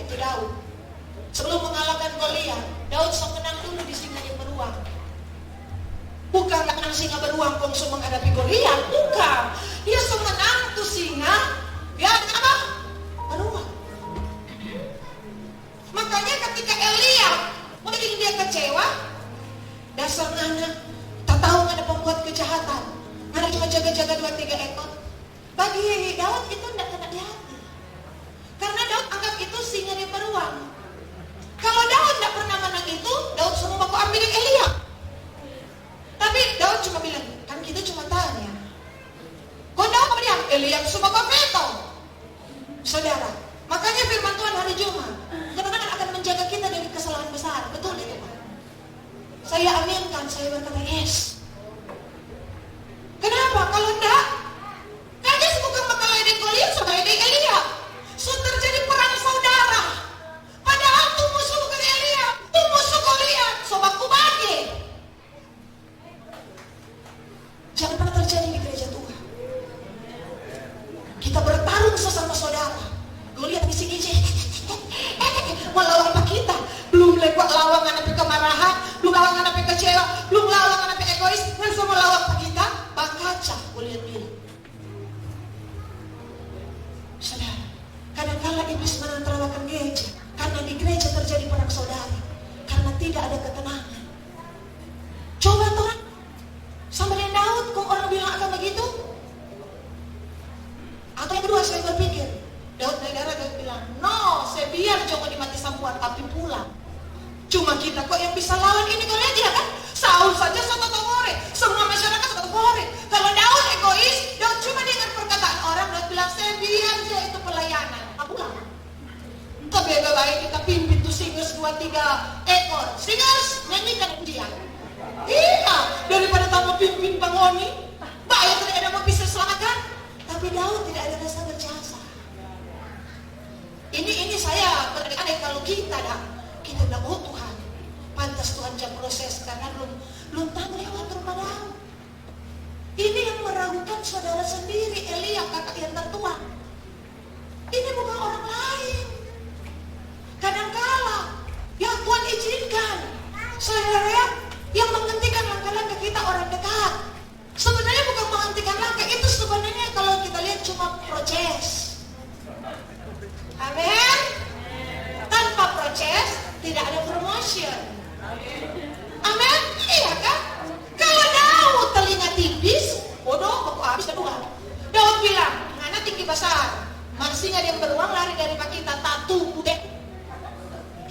itu Daud. Sebelum mengalahkan Goliat, Daud sok menang dulu di singa yang beruang. Bukan menang singa beruang langsung menghadapi Goliat, bukan. Dia sok menang tuh singa, ya apa? Beruang. Makanya ketika Elia mungkin dia kecewa, dasar anak, tak tahu ada pembuat kejahatan, ada cuma jaga-jaga 2-3 ekor. Bagi Daud itu tidak kena di hati, karena Daud anggap itu singa yang beruang. Kalau Daud tidak pernah menang itu, Daud semua baku ambil Elia. Tapi Daud cuma bilang, kan kita cuma tanya. Kau Daud apa dia? Elia semua baku veto. Saudara, makanya firman Tuhan hari Jumat kadang-kadang akan menjaga kita dari kesalahan besar. Betul itu Pak? Saya aminkan, saya berkata yes. Kenapa? Kalau enggak, kayaknya bukan bakal ada Goliat sama ada Elia. So terjadi perang saudara. Padahal tuh musuh bukan Elia, tuh musuh Goliat. So baku bagi. Jangan pernah terjadi di gereja Tuhan. Kita bertarung sesama saudara. Goliat ngisi-ngisi. Melawan apa kita? Belum lewat lawangan sampai kemarahan, belum lawangan sampai kecewa, belum lawangan sampai egois, dan semua lawan apa kita? Bang kaca, Goliat bilang. Saudara, kadang-kala iblis menertawakan gereja karena di gereja terjadi perang saudara, karena tidak ada ketenangan. Coba Tuhan, sama dengan Daud, kok orang bilang akan begitu? Atau yang kedua saya berpikir, Daud dari darah Daud bilang, no, saya biar jangan dimati sampuan, tapi pulang. Cuma kita kok yang bisa lawan ini Goliat ya kan? Saul saja satu hore, semua masyarakat satu hore. Kalau Daud egois, Daud cuma dengar perkataan orang, Daud bilang, saya biar dia itu pelayanan, aku pulang. Tapi agak baik kita pimpin tuh singers 2-3 ekor. Singers, nyanyikan dia. Iya, daripada tamu pimpin pangoni, baik tidak ada mau bisa selamatkan. Tapi Daud tidak ada rasa berjasa. Ini saya beradik-adik kalau kita bilang, oh Tuhan, pantas Tuhan jam proses karena belum tahu lewat rumah Daud. Ini yang meragukan saudara sendiri, Elia kakak yang tertua. Ini bukan orang lain. Kadangkala yang Tuhan izinkan saudara yang menghentikan langkah-langkah kita orang dekat. Sebenarnya bukan menghentikan langkah, itu sebenarnya kalau kita lihat cuma proses. Amin. Tanpa proses tidak ada promotion. Amin. Iya kan? Kalau Daud telinga tipis, bodoh, aku habis kedua. Daud bilang, mana tinggi besar, singa yang beruang lari dari kita, tatu budek.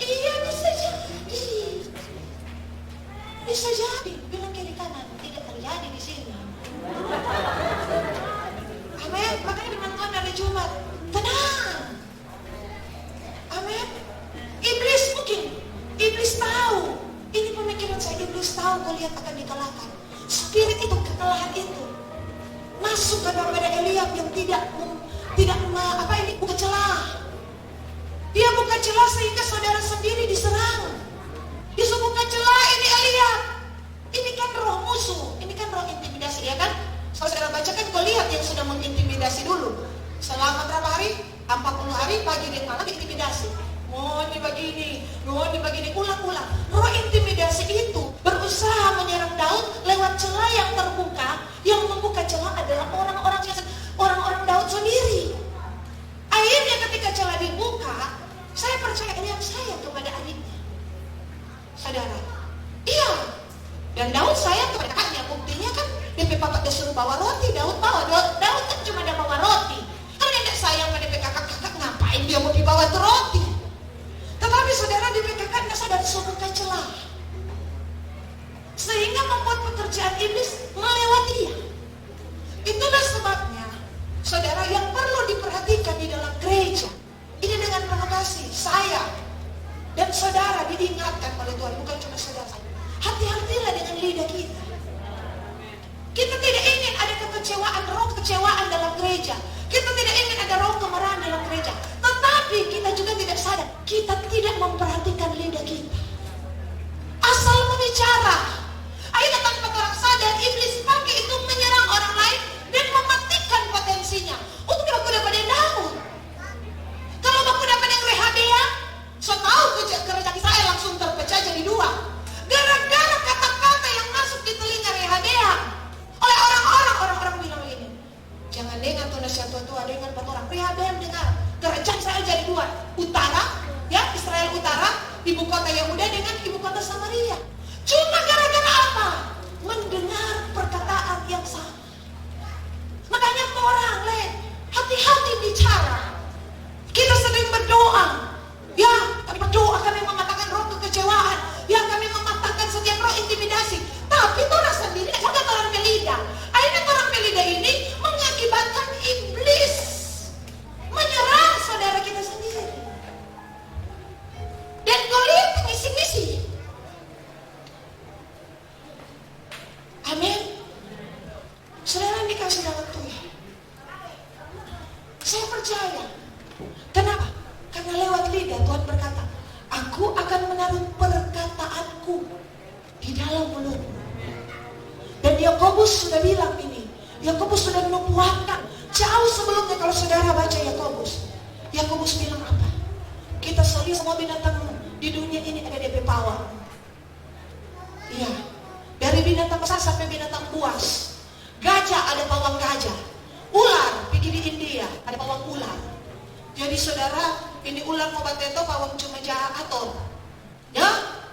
Iya bisa jadi. Bisa jadi. Bilang kiri kanan, tidak terjadi di sini. Amin. Makanya firman Tuhan hari Jumat, tenang. Amin. Iblis tahu. Ini pemikiran saya, iblis tahu Goliat akan dikalahkan. Spirit itu, kekalahan itu masuk kepada Eliab yang buka celah. Dia buka celah sehingga saudara sendiri diserang. Dia buka celah ini Eliab. Ini kan roh musuh, ini kan roh intimidasi, ya kan? Saudara baca kan Goliat yang sudah mengintimidasi dulu. Selama berapa hari? 40 hari, pagi dan malam intimidasi. Mau begini, ulang-ulang. Roh intimidasi itu berusaha menyerang Daud lewat celah yang terbuka. Yang membuka celah adalah orang-orang Daud sendiri. Akhirnya ketika celah dibuka, saya percaya lihat saya kepada adiknya. Saudara, iya. Dan Daud sayang kepada kakaknya. Buktinya kan DP papa dia suruh bawa roti, Daud bawa. Daud kan cuma ada bawa roti. Kalau dia tidak sayang pada DP kakak, ngapain dia mau dibawa tuh roti? Tetapi saudara DP kakak tidak sadar buka celah, sehingga membuat pekerjaan iblis melewati dia. Itulah sebabnya saudara yang perlu diperhatikan di dalam gereja ini dengan penuh kasih. Saya dan saudara diingatkan oleh Tuhan, bukan cuma saudara. Hati-hatilah dengan lidah kita. Kita tidak ingin ada roh kekecewaan dalam gereja. Kita tidak ingin ada roh kemarahan dalam gereja. Tetapi kita juga tidak sadar, kita tidak memperhatikan lidah kita. Asal berbicara, akhirnya tanpa orang sadar, iblis pakai itu menyerang orang lain dan mematikan potensinya. Untuk aku dapat yang Daud. Kalau aku dapat yang Rehabea, dalam mulutmu. Dan Yakobus sudah bilang ini, Yakobus sudah menubuatkan jauh sebelumnya. Kalau saudara baca Yakobus, Yakobus bilang apa? Kita semua binatang di dunia ini ada DP pawang. Iya, dari binatang besar sampai binatang buas. Gajah ada pawang gajah. Ular, pergi di India ada pawang ular. Jadi saudara, ini ular mau bateto pawang cuma jahat atom. Ya,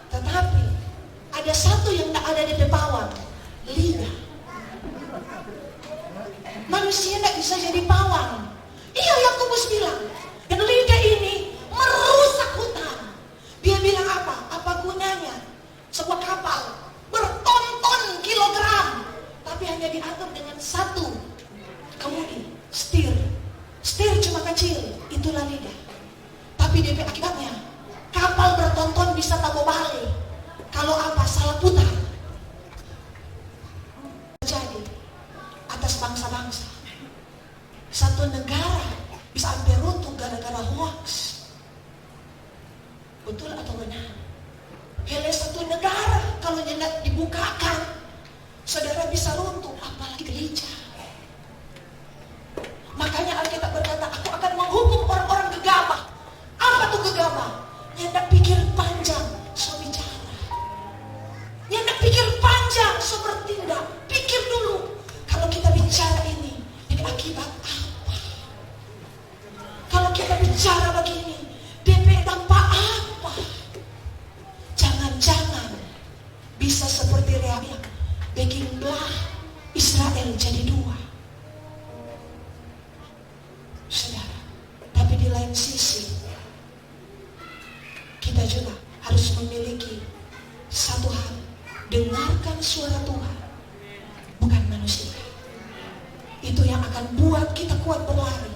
tetapi ada satu yang tak ada di pawang, lidah. Manusia tak bisa jadi pawang. Iya, Yakobus bilang. Dan lidah ini merusak hutan. Dia bilang apa? Apa gunanya sebuah kapal berton-ton kilogram, tapi hanya diatur dengan satu kemudi, setir. Setir cuma kecil, itulah lidah. Tapi DP akibatnya kapal bertonton bisa tabu balik. Kalau apa? Salah putar. Terjadi atas bangsa-bangsa. Satu negara bisa sampai runtuh gara-gara hoax. Betul atau benar? Hele satu negara kalau hendak dibukakan, saudara bisa runtuh, apalagi gereja. Makanya Alkitab berkata, aku akan menghukum orang-orang gegabah. Apa tuh gegabah? Yang tak pikir panjang, so bicara. Yang tak pikir panjang, so bertindak. Pikir dulu, kalau kita bicara ini akibat apa? Kalau kita bicara begini, DP dampak apa? Jangan-jangan bisa seperti Rehabia, bikin belah Israel jadi dua. Saudara, tapi di lain sisi kita juga harus memiliki satu hal, dengarkan suara Tuhan, bukan manusia. Itu yang akan buat kita kuat berlari.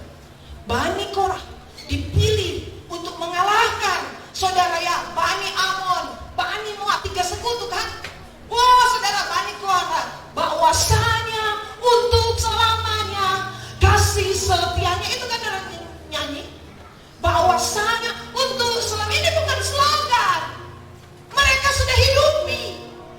Bani Korah dipilih untuk mengalahkan saudara ya Bani Amon, Bani Moab, 3 sekutu kan. Wah saudara, Bani Korah bahwasanya untuk selamanya kasih setianya, itu kan orang nyanyi. Bahwasanya untuk selamanya, ini bukan slogan. Mereka sudah hidupi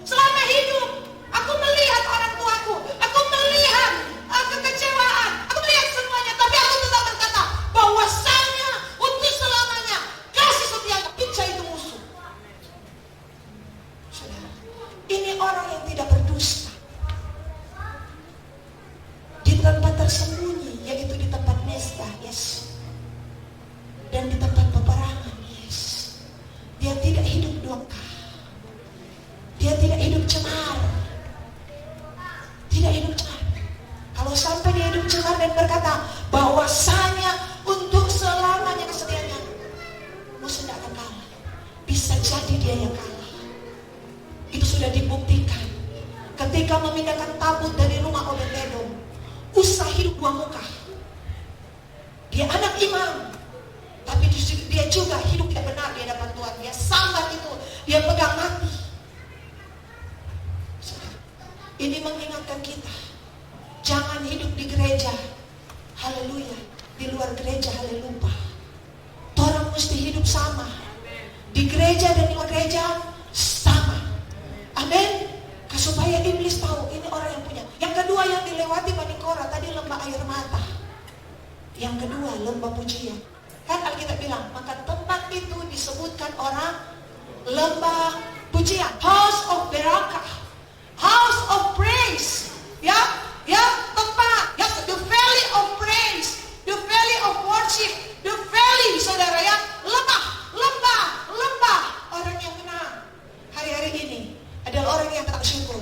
selama hidup. Aku melihat orang tuaku, aku melihat kekecewaan, aku melihat semuanya, tapi aku tetap berkata bahwasanya untuk selamanya kasih setia. Pica itu musuh. Saudara, ini orang yang tidak berdusta. Di tempat tersembunyi, yaitu di tempat mesbah, yes. Dan di tempat peperangan, yes. Dia tidak hidup duka. Dia tidak hidup cemar. Tidak hidup cemar. Kalau sampai dia hidup cemar dan berkata bahwasanya untuk selamanya kesetiaannya, musuh tidak akan kalah. Bisa jadi dia yang kalah. Itu sudah dibuktikan ketika memindahkan tabut dari rumah Obed-Edom. Usaha hidup 2 muka. Dia anak imam, tapi dia juga hidup tidak benar di hadapan Tuhan. Dia sambat itu, dia pegang mati. Ini mengingatkan kita, jangan hidup di gereja, haleluya, di luar gereja, haleluya. Orang mesti hidup sama, di gereja dan di luar gereja sama. Amin. Supaya iblis tahu ini orang yang punya. Yang kedua yang dilewati Bani Korah tadi lembah air mata. Yang kedua lembah pujian. Kan Alkitab bilang, maka tempat itu disebutkan orang lembah pujian, house of barakah, house of praise. Ya, tempat, ya, the valley of praise, the valley of worship, the valley, saudara ya, lembah. Orang yang menang hari-hari ini adalah orang yang tak bersyukur.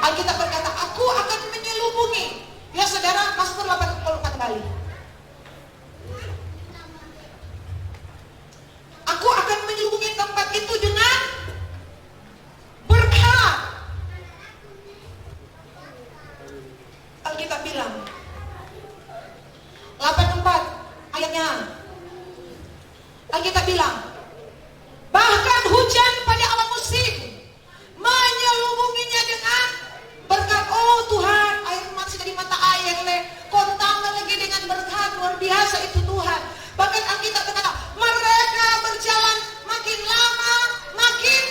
Alkitab berkata, aku akan menyelubungi. Ya saudara, Mazmur 84 kembali. Aku akan menyelubungi tempat itu dengan berkat. Alkitab bilang 84 ayatnya. Alkitab bilang, bahkan hujan pada awal musim menyelubunginya dengan berkat. Oh Tuhan, air mata dari mata air kontama lagi dengan berkat luar biasa itu Tuhan. Bahkan Alkitab berkata, mereka berjalan makin lama makin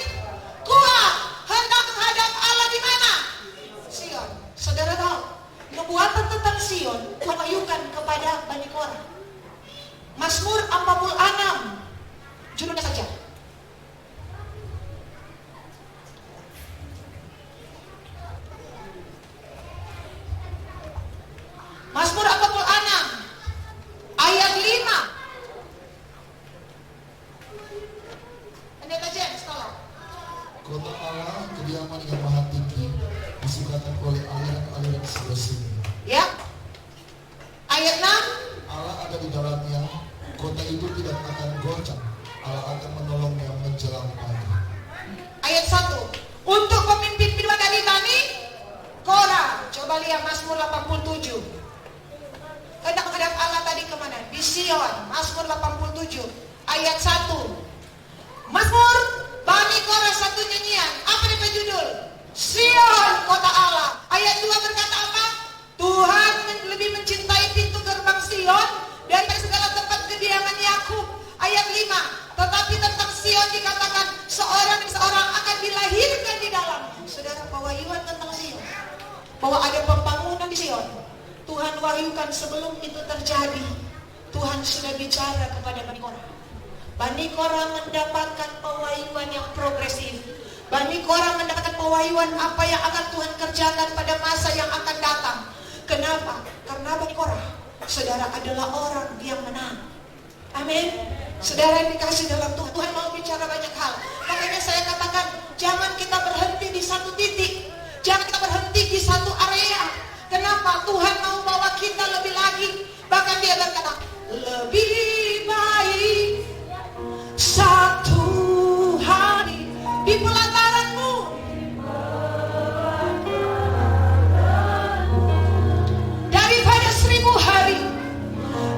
kuat hendak menghadapi Saudara tahu, nubuatan tentang Sion Tuhan wahyukan kepada Bani Korah. Mazmur 46, judulnya saja. Mazmur 46 ayat 5. Pendeta James, tolong. Kota Allah, kediaman yang maha tinggi, disukaikan oleh aliran-aliran seluruhnya. Ya. Ayat 6. Allah ada di dalamnya, kota itu tidak akan goncang. Allah akan menolongnya menjelang pagi. Ayat 1. Untuk pemimpin bidadari Bani Korah. Coba lihat Mazmur 87. Hendak menghadap Allah tadi kemana? Di Sion. Mazmur 87 ayat 1. Mazmur Bani Korah, satu nyanyian. Apa itu judul? Sion, kota Allah. Ayat 2 berkata apa? Tuhan lebih mencintai pintu gerbang Sion daripada segala tempat kediaman Yakub. Ayat 5. Tetapi tentang Sion dikatakan seorang akan dilahirkan di dalam. Saudara, pewahyuan tentang Sion, bahwa ada pembangunan di Sion, Tuhan wahyukan sebelum itu terjadi. Tuhan sudah bicara kepada Bani Korah. Bani Korah mendapatkan pewahyuan yang progresif. Bani Korah mendapatkan pewahyuan apa yang akan Tuhan kerjakan pada masa yang akan datang. Kenapa? Karena Bani Korah, saudara, adalah orang yang menang. Amin. Saudara yang dikasih dalam Tuhan, Tuhan mau bicara banyak hal. Makanya saya katakan, jangan kita berhenti di satu titik. Jangan kita berhenti di satu area. Kenapa? Tuhan mau bawa kita lebih lagi. Bahkan dia berkata, lebih baik satu hari di pelataranmu daripada 1000 hari,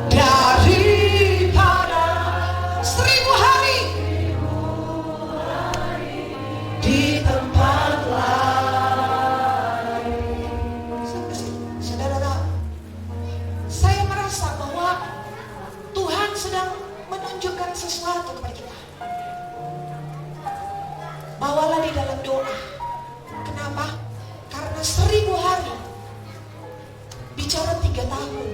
daripada 1000 hari di tempat lain. Saudara tahu, saya merasa bahwa Tuhan sedang menunjukkan sesuatu kepada kita. Bawalah di dalam doa. Kenapa? Karena 1000 hari bicara 3 tahun.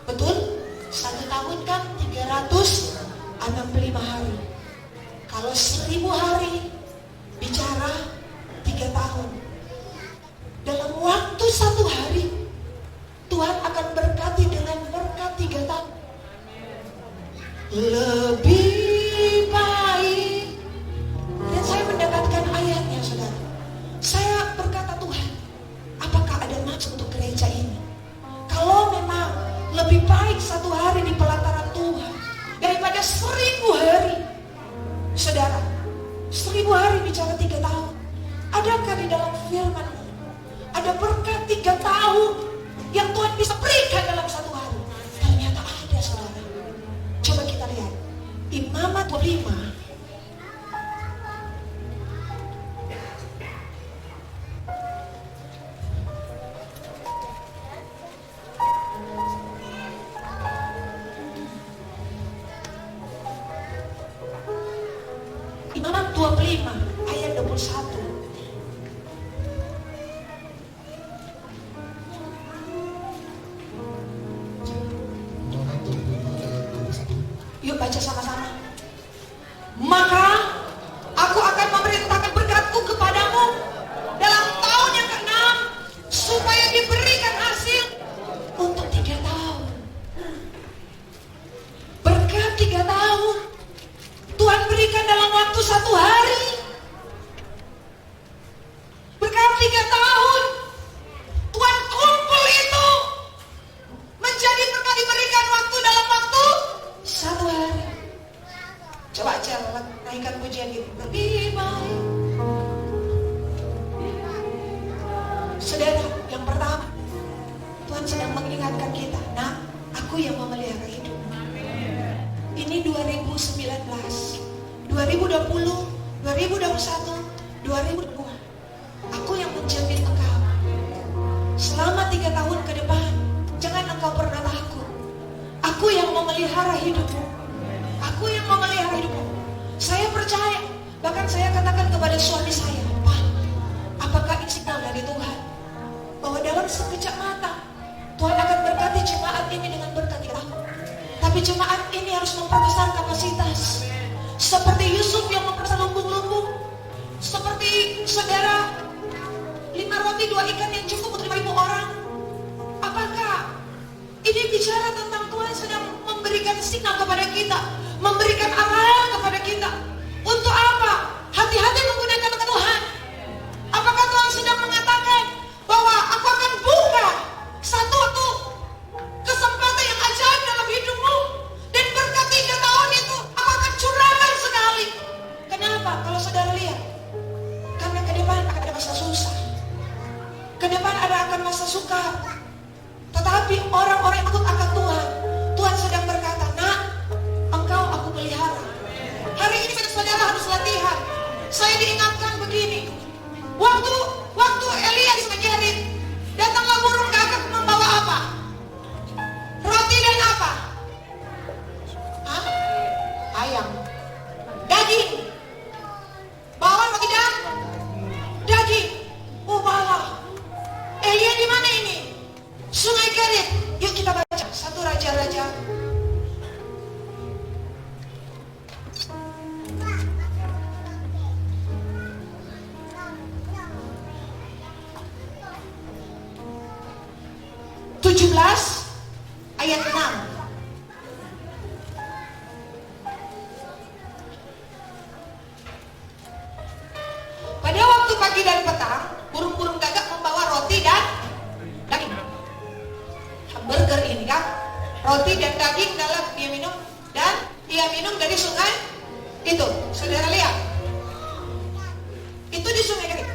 Betul? 1 tahun kan 365 hari. Kalau 1000 hari bicara 3 tahun. Dalam waktu 1 hari Tuhan akan berkati dengan berkat 3 tahun. Lebih baik. Dan saya mendapatkan ayatnya, saudara. Saya berkata, Tuhan, apakah ada maksud untuk gereja ini? Kalau memang lebih baik 1 hari di pelataran Tuhan daripada 1000 hari, saudara, 1000 hari bicara 3 tahun. Adakah di dalam firman-Mu ada berkat 3 tahun yang Tuhan bisa berikan dalam 1 hari? Ternyata ada, saudara. Coba kita lihat Imamat 25 Imamat 25 ayat 21. Yuk baca sama-sama. Maka aku akan memerintahkan berkatku kepadamu dalam tahun yang ke-6 supaya diberikan hasil untuk 3 tahun. Berkat 3 tahun Tuhan berikan dalam waktu 1 hari. Berkat 3 tahun Tuhan kumpul itu menjadi berkat diberikan waktu dalam waktu 1 hari. Coba aja naikkan pujian itu. Lebih baik. Saudara, yang pertama, Tuhan sedang mengingatkan kita, nah, aku yang memelihara hidup. Ini 2019, 2020, 2021, 2022. Aku yang menjamin engkau. Selama 3 tahun ke depan, jangan engkau pernah takut. Aku yang memelihara hidupmu. Aku yang memelihara hidupmu. Saya percaya. Bahkan saya katakan kepada suami saya, Pak, apakah ini signal dari Tuhan? Tapi jemaat ini harus memperbesar kapasitas. Seperti Yusuf yang memperbesar lumbung-lumbung. Seperti saudara 5 roti 2 ikan yang cukup untuk 5.000 orang. Apakah ini bicara tentang Tuhan sedang memberikan signal kepada kita, memberikan arahan kepada kita? Untuk apa? Hati-hati menggunakan nama Tuhan. Apakah Tuhan sedang mengatakan bahwa aku akan buka satu kesempatan yang ajaib dalam hidupmu, dan berkat 3 tahun itu aku akan curahkan sekali? Kenapa? Kalau saudara lihat, karena ke depan akan ada masa susah, ke depan akan masa sukar. Tetapi orang-orang yang takut akan Tuhan, Tuhan sedang berkata, nak, engkau aku pelihara. Hari ini saudara harus latihan. Saya diingatkan begini, waktu Elia di Sungai Kerit, datanglah burung gagak membawa apa? Roti dan apa? Hah? Ayam. Daging. Bawa roti dan daging. Oh, bawa. Elia di mana ini? Sungai Kerit. Yuk kita baca 1 Raja-Raja 17 ayat 6. Pada waktu pagi dan petang, burung-burung gagak membawa roti dan daging. Hamburger ini kan, roti dan daging dalam dia minum, dan ia minum dari sungai itu. Saudara lihat, itu di Sungai Kerit.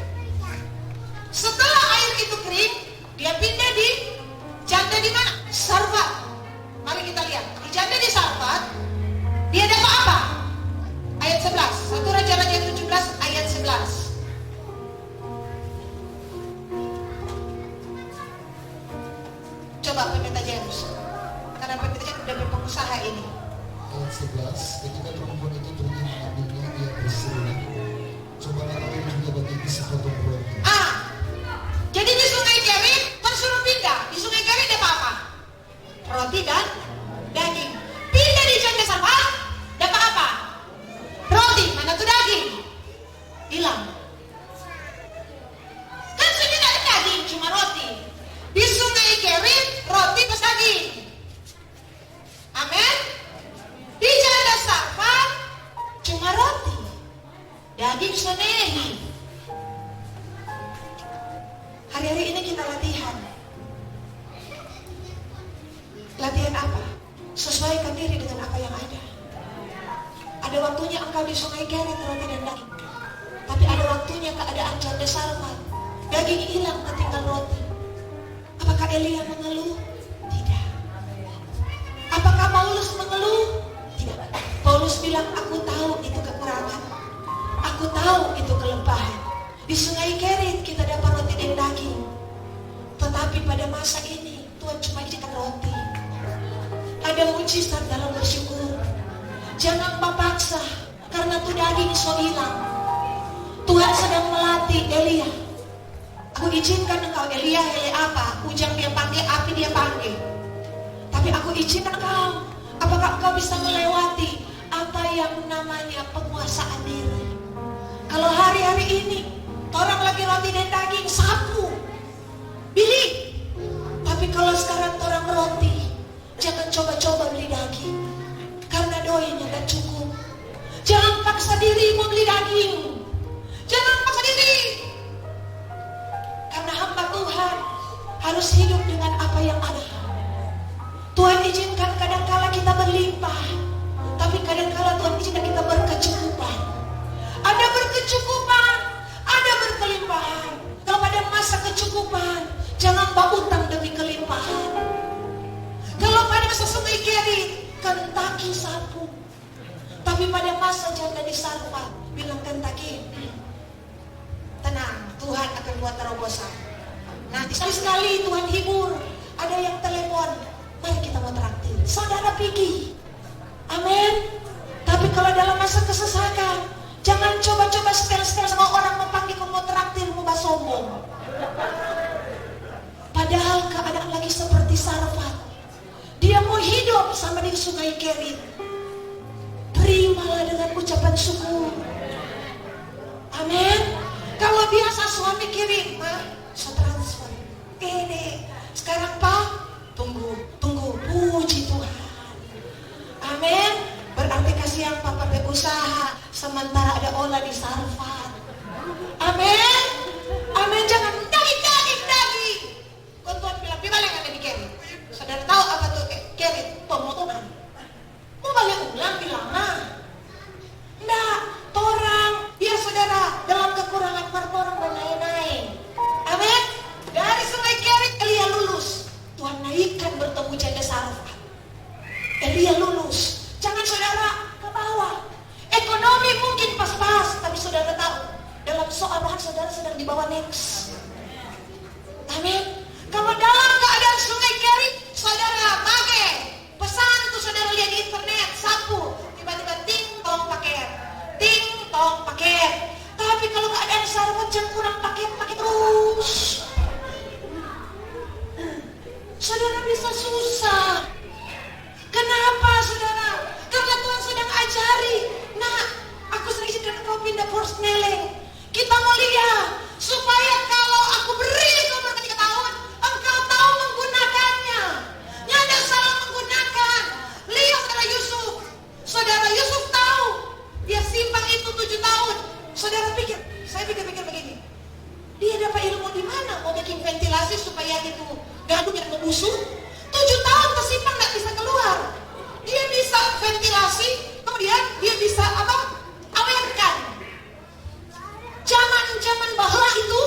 Setelah air itu kering, dia pindah di janda di mana? Sarfat. Mari kita lihat. Di janda di Sarfat, dia dapat apa? Ayat 11. 1 Raja-Raja 17 ayat 11. Coba pendeta James. Karena pendeta James sudah berpengusaha ini. Ayat 11, ketika perempuan itu pergi mengambilnya, ia berseru, cobalah aku juga bagiku sepotong roti. Jadi di Sungai Kerit suruh pindah. Di Sungai Kerit dapat apa? Roti dan daging. Pindah di janda Sarfat, dapat apa? Roti. Mana tuh daging? Hilang. Kan sudah tidak ada daging, cuma roti. Di Sungai Kerit roti plus daging. Amin. Di janda Sarfat cuma roti, daging senehi. Hari-hari ini kita latihan. Latihan apa? Sesuaikan diri dengan apa yang ada. Ada waktunya engkau di Sungai Kerit roti dan daging. Tapi ada waktunya keadaan janda Sarfat, daging hilang, ketinggal roti. Apakah Elia mengeluh? Tidak. Apakah Paulus mengeluh? Tidak. Paulus bilang, aku tahu itu kekurangan, aku tahu itu kelemahan. Di Sungai Kerit kita dapat roti dan daging. Tetapi pada masa ini Tuhan cuma izinkan roti. Ada mujizat dalam bersyukur. Jangan paksa, karena tuh daging so hilang. Tuhan sedang melatih Elia. Aku izinkan engkau Elia, apa? Ujang dia panggil, api dia panggil. Tapi aku izinkan engkau. Apakah engkau bisa melewati apa yang namanya penguasaan diri? Kalau hari-hari ini orang lagi roti dan daging, sapu, pilih. Tapi kalau sekarang orang roti, jangan coba-coba beli daging, karena doinya gak cukup. Jangan paksa diri mau beli daging, jangan paksa diri, karena hamba Tuhan harus hidup dengan apa yang ada. Tuhan izinkan kadangkala kita berlimpah, tapi kadangkala Tuhan izinkan kita berkecukupan. Ada berkecukupan, ada berkelimpahan. Kalau pada masa kecukupan, jangan utang demi kelimpahan. Kalau pada masa Sungai Kerit, Kentucky sapu. Tapi pada masa janda di Sarfat, bilang Kentucky, tenang, Tuhan akan buat terobosan. Nanti sekali-sekali Tuhan hibur. Ada yang telepon, mari kita mau traktir. Saudara pergi. Amin. Tapi kalau dalam masa kesesakan, jangan coba-coba setel-setel sama orang memanggil kamu mau traktir, mau sombong. Padahal keadaan lagi seperti Sarfat. Dia mau mau hidup sama di sungai Kerit, terimalah dengan ucapan syukur. Amin. Kalau biasa suami kirim, saya transfer. Ini sekarang Pak, tunggu, puji Tuhan. Amin. Berarti kasihan Papa berusaha sementara ada olah di Sarfat. Amin. Amin. Jangan daging. Kau Tuhan bilang, di balik ada di Kerit. Saudara tahu apa tuh Kerit? Pemotongan. Mau balik ulang bilang, enggak, torang, ya saudara, dalam kekurangan orang dan lain-lain. Amin. Dari sungai Kerit Elia lulus. Tuhan naikkan bertemu janda Sarfat. Elia lulus. Jangan saudara ke bawah. Ekonomi mungkin pas-pas, tapi saudara tahu, dalam soal rohan saudara sedang dibawa next. Amin. Kalau dalam keadaan sungai Kerit, saudara pakai pesan tuh saudara lihat di internet, sapu, tiba-tiba ting tong paket. Tapi kalau keadaan Sarfat jangan kurang paket terus. Saudara bisa susah. Kenapa saudara? Karena Tuhan sedang ajari. Nah, aku sering izinkan kau pindah Forsnelling. Kita mau lihat supaya kalau aku beri kau berkat 3 tahun, engkau tahu menggunakannya. Nyadar salah menggunakan. Lihat saudara Yusuf tahu dia simpan itu 7 tahun. Saudara pikir, saya pikir begini. Dia dapat ilmu di mana? Mau bikin ventilasi supaya itu gaduh yang membusuk. 7 tahun tersimpan nggak bisa keluar. Dia bisa ventilasi, kemudian dia bisa awetkan. Zaman bahla itu,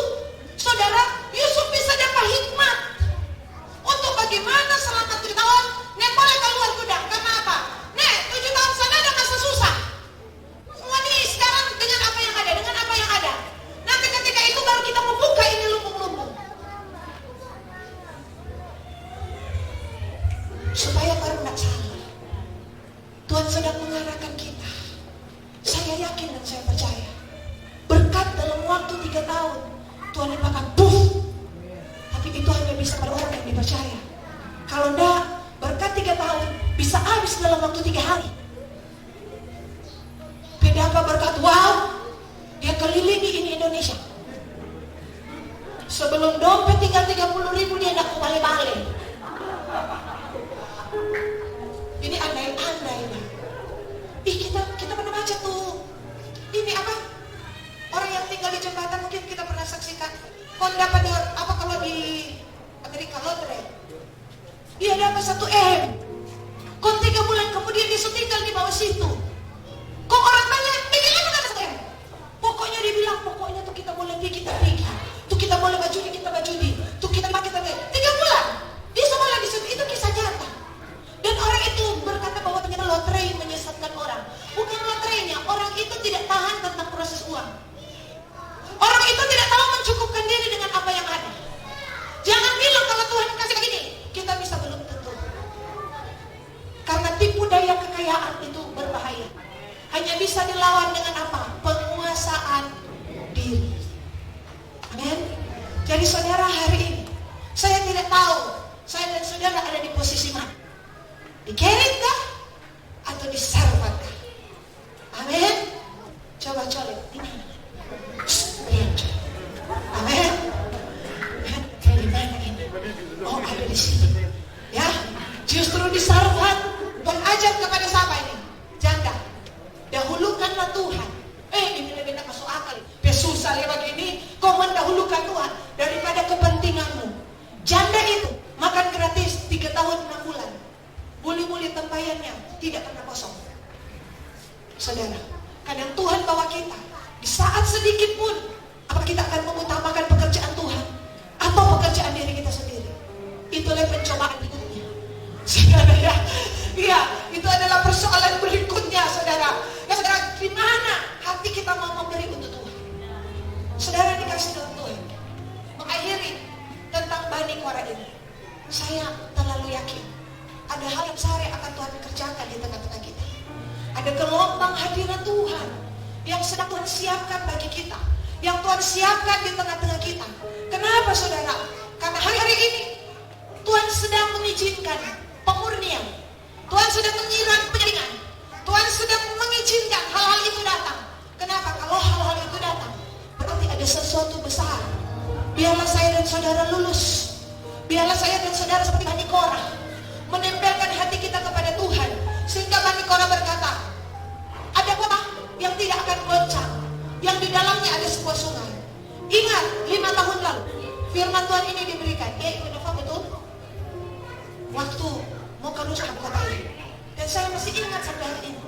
saudara, Yusuf bisa dapat hikmat untuk bagaimana selama 7 tahun Nek boleh keluar gudang. Karena apa? Nek 7 tahun sana ada masa susah. Semua nih sekarang dengan apa yang ada. Nanti ketika itu baru kita membuka ini lumbung-lumbung. Supaya baru tidak salah. Tuhan sedang mengarahkan kita. Saya yakin dan saya percaya. Berkat dalam waktu 3 tahun Tuhan limpahkan puff. Tapi itu hanya bisa pada orang yang dipercaya. Kalau enggak, berkat 3 tahun bisa habis dalam waktu 3 hari. Beda apa berkat wow, dia kelilingi ini Indonesia. Sebelum dompet tinggal 30.000 dia tidak kembali-balik. Ini andai-andai. Kita pernah baca tuh. Ini apa? Orang yang tinggal di jembatan mungkin kita pernah saksikan. Kau dapat apa kalau di Amerika lotre? Dia dapat 1 M. Kau 3 bulan kemudian dia tinggal di bawah situ. Kok orang tanya, bagaimana dapat 1 M? Pokoknya dia bilang, pokoknya tuh kita boleh pergi, kita pergi. Tuh kita boleh bajudi, kita bajudi. Tuh kita pakai, kita pakai. 3 bulan. Dia sekolah di situ, itu kisah nyata. Dan orang itu berkata bahwa ternyata lotre menyesatkan orang. Bukan lotrenya, orang itu tidak tahan tentang proses uang. Orang itu tidak tahu mencukupkan diri dengan apa yang ada. Jangan bilang kalau Tuhan kasih begini, kita bisa belum tentu. Karena tipu daya kekayaan itu berbahaya. Hanya bisa dilawan dengan apa? Penguasaan diri. Amin. Jadi saudara hari ini, saya tidak tahu saya dan saudara ada di posisi mana. Di Kerit kah? Atau di Sarfat kah? Amin. Coba colek. Amin. Kayak di mana ini? Oh, ada di sini. Ya, justru di Sarfat mengajar kepada siapa ini? Janda. Dahulukanlah Tuhan. Ini benar-benar masuk akal. Biar susah ya begini. Kau mendahulukan Tuhan daripada kepentinganmu. Janda itu makan gratis 3 tahun 6 bulan. Buli-buli tempayannya tidak pernah kosong. Saudara, kadang Tuhan bawa kita di saat sedikit pun, apa kita akan mengutamakan pekerjaan Tuhan atau pekerjaan diri kita sendiri? Itulah pencobaan berikutnya. Saudara ya, itu adalah persoalan berikutnya, saudara. Ya saudara, di mana hati kita mau memberi untuk Tuhan? Saudara dikasih dalam Tuhan. Mengakhiri tentang Bani Korah ini, saya terlalu yakin ada hal yang besar yang akan Tuhan kerjakan di tengah-tengah kita. Ada gelombang hadirat Tuhan yang sedang Tuhan siapkan bagi kita, yang Tuhan siapkan di tengah-tengah kita. Kenapa saudara? Karena hari-hari ini Tuhan sedang mengizinkan pemurnian Biarlah saya dan saudara seperti Bani Korah menempelkan hati kita kepada Tuhan, sehingga Bani Korah berkata, ada kota yang tidak akan goncang, yang di dalamnya ada sebuah sungai. Ingat 5 tahun lalu firman Tuhan ini diberikan. Ya Ibu Nova, betul? Waktu mau kerusuhan kota ini. Dan saya masih ingat sampai hari ini.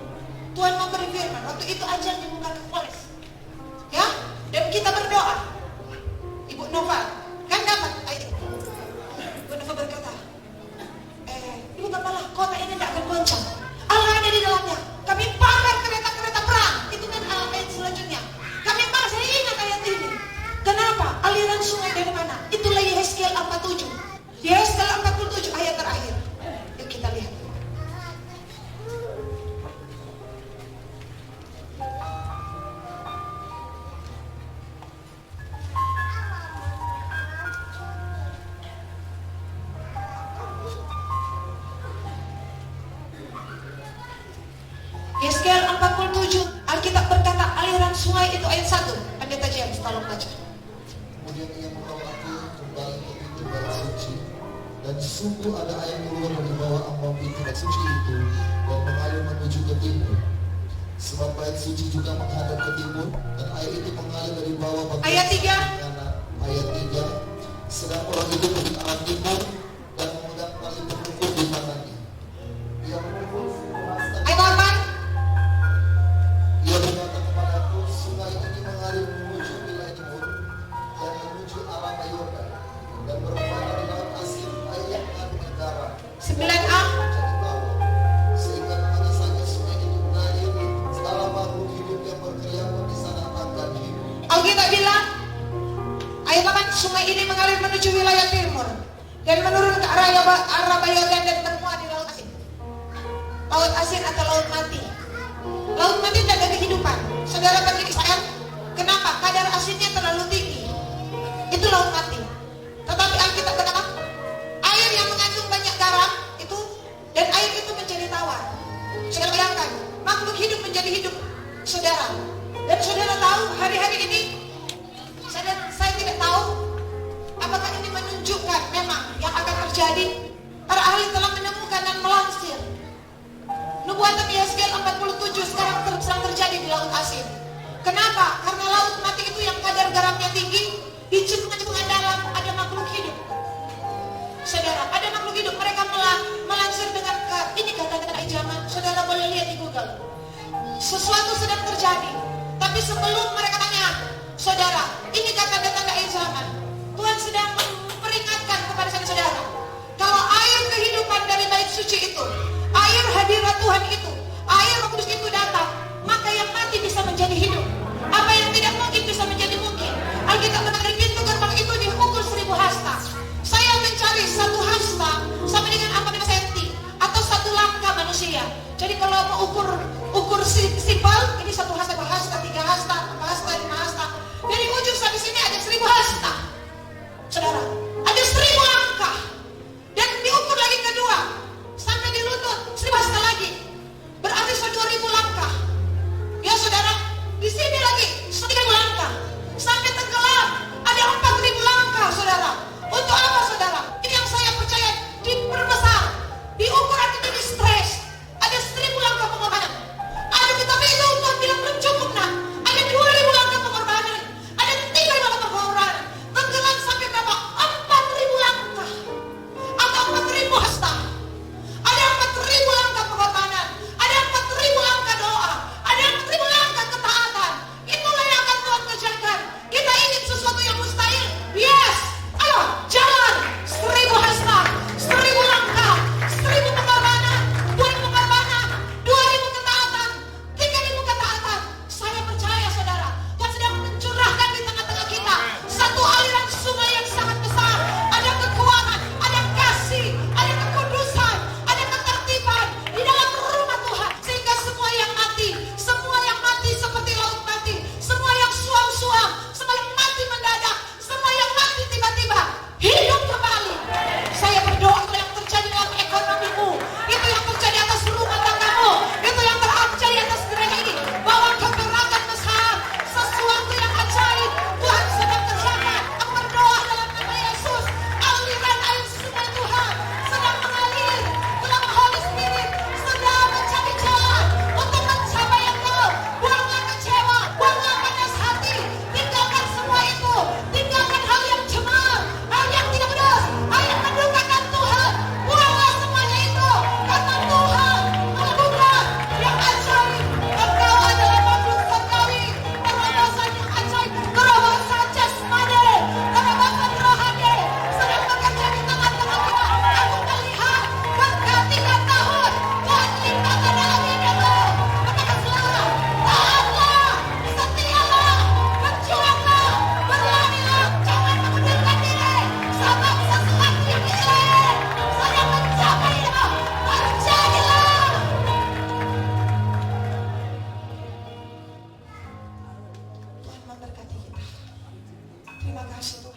Tuhan memberi firman. Waktu itu ajang di muka Kapolres. Ya, dan kita berdoa. Ibu Nova kan dapat ayat. Ibu Nova berkata, Ibu Kepala, kota ini tidak akan goncang. Allah ada di dalamnya. Kami bakar kereta-kereta perang. Itu kan ayat selanjutnya. Kami bakar, saya ingat ayat ini. Kenapa? Aliran sungai dari mana? Itulah Yehezkiel 47. Yehezkiel 47 ayat terakhir. Yuk kita lihat. Yehezkiel 47, Alkitab berkata aliran sungai itu ayat 1. Pendeta James, tolong baca. Kemudian ia membawa aku kembali ke pintu bait suci, dan sungguh ada air keluar dari bawah ambang pintu bait suci itu dan mengalir menuju ke timur. Sebab bait suci juga menghadap ke timur, dan air itu mengalir dari bawah bagian Ayat 3. kanan. Ayat 3. Sedang orang itu pergi arah timur dan memegang tali pengukur di tangannya. Ia memukul Ayat 8. Ia berkata kepadaku, sungai ini mengalir menuju wilayah timur dan menuju arah Yordan dan bermuara di laut Asin, air yang mengandung garam 9a. menjadi bawah, sehingga kemana saja sungai itu mengalir, segala makhluk hidup yang berkeliaran di sana akan hidup. Alkitab bilang ayat 8, sungai ini mengalir menuju wilayah timur dan menurun ke arah Yordan dan bermuara di laut Asin. Laut Asin atau laut mati. Laut mati tidak ada kehidupan. Saudara pergi ke Israel, kenapa? Kadar asinnya terlalu tinggi. Itu laut mati. Tetapi Alkitab berkata, air yang mengandung banyak garam itu, dan air itu menjadi tawar. Saudara bayangkan, makhluk hidup menjadi hidup, saudara. Dan saudara tahu hari-hari ini, saya tidak tahu apakah ini menunjukkan memang yang akan terjadi. Para ahli telah menemukan dan melansir nubuatan Yehezkiel 47 sekarang sedang terjadi di laut Asin. Kenapa? Karena laut mati itu yang kadar garamnya tinggi, di cekungan dalam ada makhluk hidup. Saudara, ada makhluk hidup. Mereka melansir dengan ini kata-kata zaman. Saudara boleh lihat di Google. Sesuatu sedang terjadi. Tapi sebelum mereka tanya, saudara, ini kata-kata zaman. Tuhan sedang memperingatkan kepada saudara, kalau air kehidupan dari bait suci itu, air hadirat Tuhan itu, air Roh Kudus itu datang, maka yang mati bisa menjadi hidup. Apa yang tidak mungkin bisa menjadi mungkin. Alkitab berkata di pintu gerbang itu diukur 1000 hasta. Saya mencari 1 hasta sama dengan 14 senti atau 1 langkah manusia. Jadi kalau mau ukur simpel, ini 1 hasta, 2 hasta, 3 hasta, 4 hasta, 5 hasta. Dari ujung sampai sini ada 1000 hasta. Saudara, ada 1000 langkah. Dan diukur lagi kedua, sampai di lutut 1000 hasta lagi. Berarti 2000 langkah. Ya saudara, di sini lagi 1000 langkah. Sampai tenggelam ada 4000 langkah, saudara. Untuk apa, saudara? Ini yang saya percaya diperbesar, diukur atau di stres. Ada 1000 langkah pengorbanan. Ada, tapi itu Tuhan bilang belum cukup, nah. Ada 2000 terima kasih Tuhan.